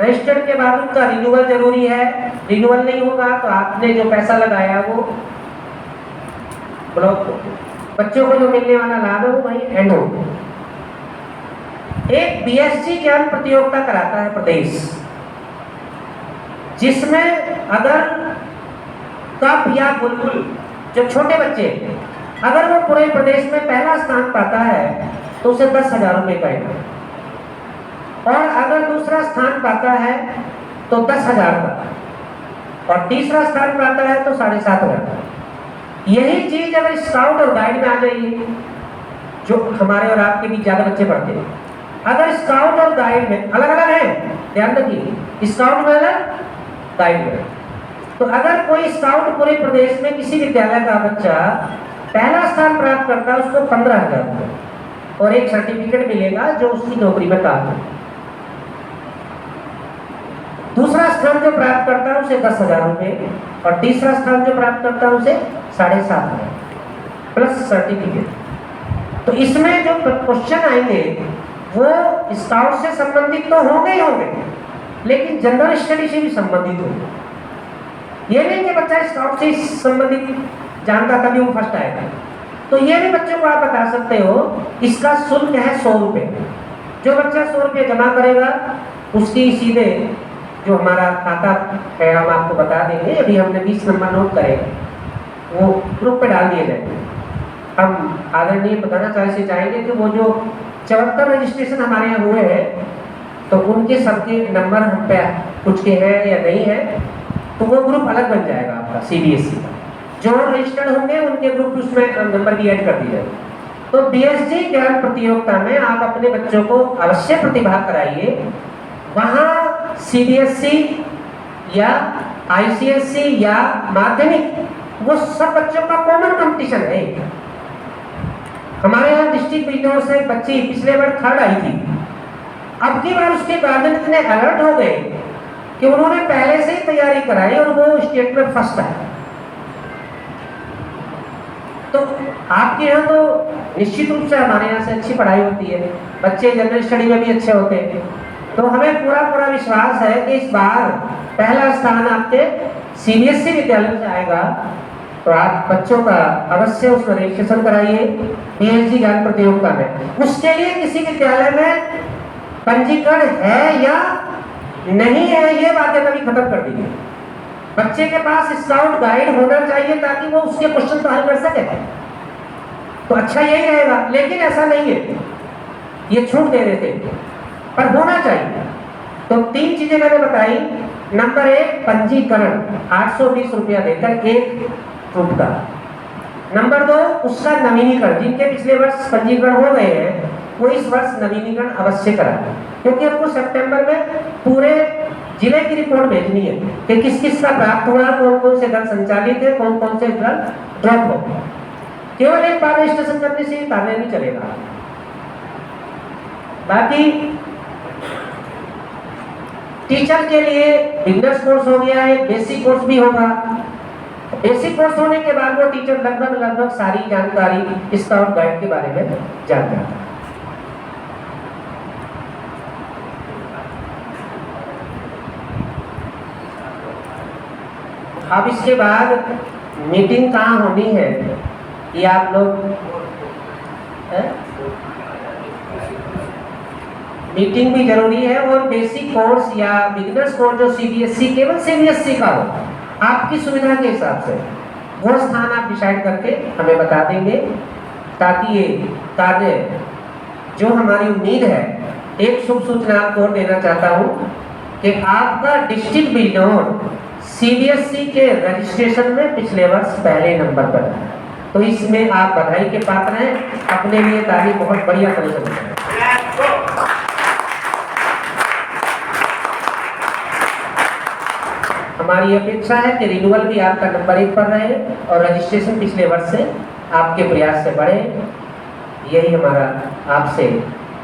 रजिस्टर्ड के बाद उनका रिन्यूअल जरूरी है। रिन्यूअल नहीं होगा तो आपने जो पैसा लगाया वो ब्लॉक हो, बच्चों को जो मिलने वाला लाभ है वो वही एंड हो। एक बीएससी ज्ञान प्रतियोगिता कराता है प्रदेश, जिसमें अगर कप या बुलबुल जो छोटे बच्चे अगर वो पूरे प्रदेश में पहला स्थान पाता है तो उसे 10,000 रुपए का इनाम, और अगर दूसरा स्थान पाता है तो 10,000 का, और तीसरा स्थान पाता है तो 7,500। यही चीज अगर स्काउट और गाइड में आ जाएगी, जो हमारे और आपके बीच ज्यादा बच्चे पढ़ते हैं, अगर स्काउट और गाइड में अलग अलग है, ध्यान रखिए, स्काउट में अलग गाइड में। तो अगर कोई स्काउट पूरे प्रदेश में किसी विद्यालय का बच्चा पहला स्थान प्राप्त करता है उसको 15,000 रुपये और एक सर्टिफिकेट मिलेगा जो उसकी नौकरी में काम है। दूसरा स्थान जो प्राप्त करता है उसे 10,000 रुपये, और तीसरा स्थान जो प्राप्त करता है उसे 7,500 प्लस सर्टिफिकेट। तो इसमें जो क्वेश्चन आएंगे वो स्काउट से संबंधित तो होंगे ही होंगे, लेकिन जनरल स्टडी से भी संबंधित होंगे। ये नहीं कि बच्चा स्काउट से संबंधित जानता तभी वो फर्स्ट आएगा। तो ये भी बच्चों को आप बता सकते हो, इसका शुल्क है 100 रुपये। जो बच्चा 100 रुपये जमा करेगा उसकी सीधे जो हमारा खाता है हम आपको बता देंगे, अभी हमने 20 नंबर नोट करेगा वो ग्रुप पे डाल दिए जाएंगे। हम आदरणीय प्रधानाचार्य से चाहेंगे कि वो जो 74 रजिस्ट्रेशन हमारे यहाँ हुए हैं तो उनके सबके नंबर हम पे कुछ के हैं या नहीं है, तो वो ग्रुप अलग बन जाएगा आपका सीबीएसई का। जो रजिस्टर्ड होंगे उनके ग्रुप उसमें नंबर भी ऐड कर दिए जाएंगे। तो बीएससी ज्ञान प्रतियोगिता में आप अपने बच्चों को अवश्य प्रतिभाग कराइए। वहाँ सीबीएसई या आईसीएसई या माध्यमिक वो सब बच्चों का कॉमन कंपटीशन है। हमारे यहाँ डिस्ट्रिक्ट विजनों से बच्ची पिछले बार 3rd आई थी, अब की बार उसके गार्जियन इतने अलर्ट हो गए कि उन्होंने पहले से ही तैयारी कराई और वो स्टेट में फर्स्ट है। तो आपके यहाँ तो निश्चित रूप से हमारे यहाँ से अच्छी पढ़ाई होती है, बच्चे जनरल स्टडी में भी अच्छे होते हैं। तो हमें पूरा विश्वास है कि इस बार पहला स्थान आपके सीबीएसई विद्यालय से आएगा। तो आप बच्चों का अवश्य उसमें रजिस्ट्रेशन कराइए बीएससी ज्ञान प्रतियोगिता में। उसके लिए किसी विद्यालय में पंजीकरण है या नहीं है ये बातें कभी खत्म कर दीजिए। बच्चे के पास स्काउट गाइड होना चाहिए ताकि वो उसके क्वेश्चन तो हल कर सके, तो अच्छा यही रहेगा। लेकिन ऐसा नहीं है, ये छूट दे देते पर होना चाहिए। तो 3 चीजें मैंने बताई। नंबर 1 पंजीकरण 820 रुपया देकर एक ग्रुप का। नंबर 2 उसका नवीनीकरण, जिनके पिछले वर्ष पंजीकरण हो गए हैं वो इस वर्ष नवीनीकरण अवश्य कराएं, क्योंकि हमको सितंबर में पूरे जिले की रिपोर्ट भेजनी है कि किस किस का प्राप्त हुआ, कौन कौन से दल संचालित है, कौन कौन से दल ड्रॉप हो। केवल एक बार रजिस्ट्रेशन करने से कार्य नहीं चलेगा। बाकी टीचर के लिए बिगनर्स कोर्स हो गया है, बेसिक कोर्स भी होगा। बेसिक कोर्स होने के बाद वो टीचर लगभग सारी जानकारी स्काउट गाइड के बारे में जान जाता है। अब इसके बाद मीटिंग कहाँ होनी है ये आप लोग मीटिंग भी जरूरी है, और बेसिक कोर्स या बिगिनर्स कोर्स जो सीबीएसई केवल सीबीएसई का हो आपकी सुविधा के हिसाब से वो स्थान आप डिसाइड करके हमें बता देंगे, ताकि ये कार्य जो हमारी उम्मीद है। एक शुभ सूचना आपको और देना चाहता हूँ कि आपका डिस्ट्रिक्ट बिजनौर सीबीएसई के रजिस्ट्रेशन में पिछले वर्ष पहले नंबर पर है, तो इसमें आप बधाई के पात्र हैं। अपने लिए तारीफ बहुत बढ़िया तरह से बताएं। हमारी अपेक्षा है कि रिन्यूअल भी आपका नंबर 1 पर रहे और रजिस्ट्रेशन पिछले वर्ष से आपके प्रयास से बढ़े। यही हमारा आपसे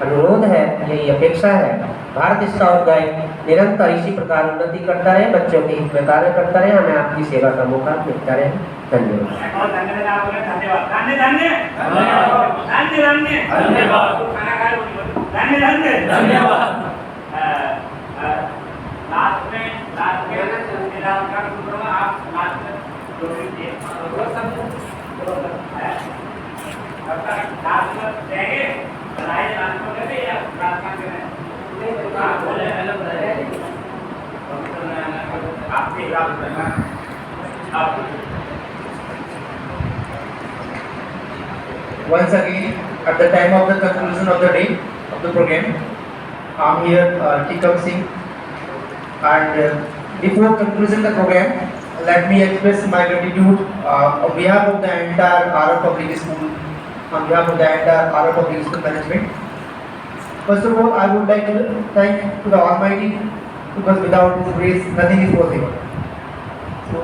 अनुरोध है, यही अपेक्षा है। भारत स्काउट गाइड निरंतर इसी प्रकार उन्नति करता रहे, बच्चों के हित में कार्य करता रहे, हमें आपकी सेवा का मौका मिलता रहे। धन्यवाद। Once again, at the time of the conclusion of the day of the program, I'm here, Tikam Singh, and before concluding the program, let me express my gratitude on behalf of the entire RR Public School, on behalf of the entire RR Public School management. First of all, I would like to thank to the Almighty, because without His grace, nothing is possible. So,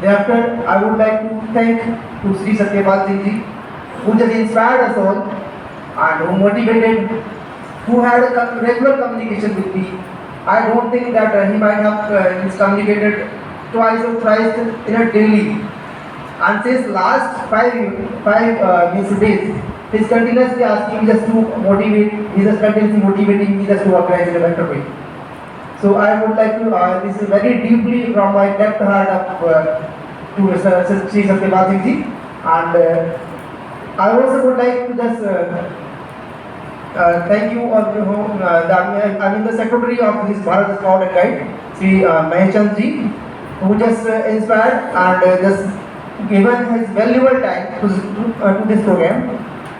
thereafter, I would like to thank to Sri Satyapal Singh Ji, who just inspired us all and who motivated, who had a regular communication with me. I don't think that he might have communicated twice or thrice in a daily. And since last five days, he's continuously asking me just to motivate, he's just continuously motivating me just to organize in a better way. So I would like to, this is very deeply from my depth heart to Sri Satyapal Singh Ji, and I also would like to just thank you all. I mean the secretary of this Bharat Scout and Guide, Sri Maheshchandra Ji, who just inspired and just given his valuable time to this program.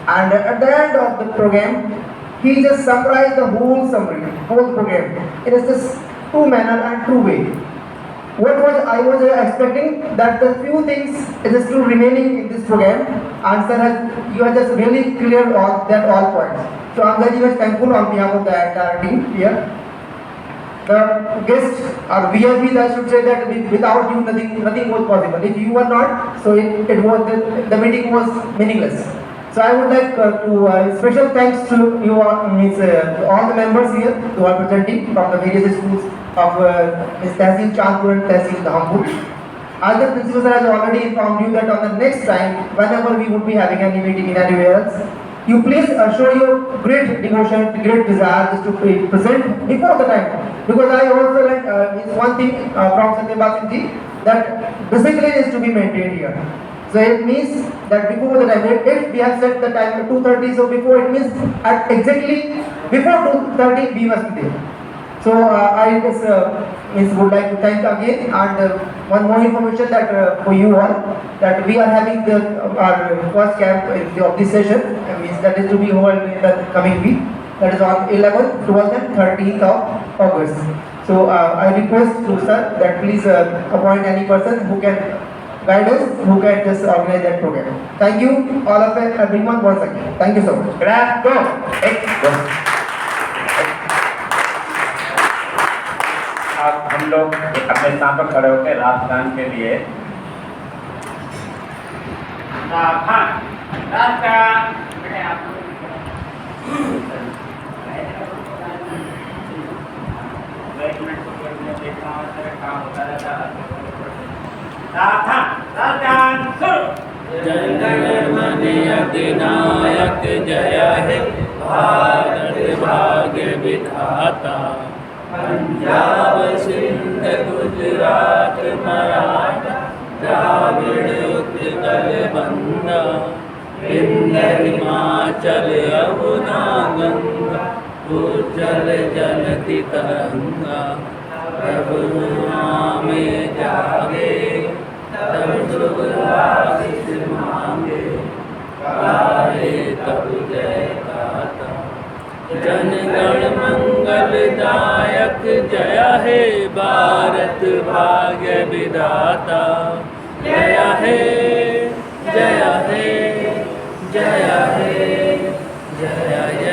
And at the end of the program, he just summarized the whole program in just true manner and true way. What was I was expecting that the few things is still remaining in this program, and sir, you have just really cleared all points. So I'm very much thankful on behalf of the entire team here. The guests or VIPs, I should say that without you nothing was possible. If you were not, so it was the meeting was meaningless. So I would like to special thanks to you all the members here who are presenting from the various schools of Ms. Tehsil Chandpur and Tehsil Dhampur. As the principal sir has already informed you that on the next time, whenever we would be having any meeting in anywhere else, you please show your great devotion, great desire just to present before the time. Because I also learned one thing from Satyapal Singh Ji, that discipline is to be maintained here. So it means that before the time, if we have set the time at 2:30, so before it means at exactly before 2:30 we must be there. So I just would like to thank again, and one more information that for you all, that we are having our first camp of this session, means that is to be held in the coming week, that is on 11th, 12th and 13th of August. So I request to sir that please appoint any person who can guide us, who can just organize that program. Thank you all of everyone once again. Thank you so much. Clap, go. अब हम लोग अपने स्थान पर खड़े होकर राष्ट्रगान के लिए अधिनायक जय हे भारत भाग्य विधाता, पंजाब सिंध गुजरात मराठा द्राविड़ उत्कल बंगा, विंध्य हिमाचल यमुना गंगा, उज्जल जलति तरंगा। प्रभु में जागे तब शुभ आशीष मांगे, गाए तब जय गाता। जन गण मंगल दायक जय हे भारत भाग्य विधाता, जय हे जय हे जय हे जय जय।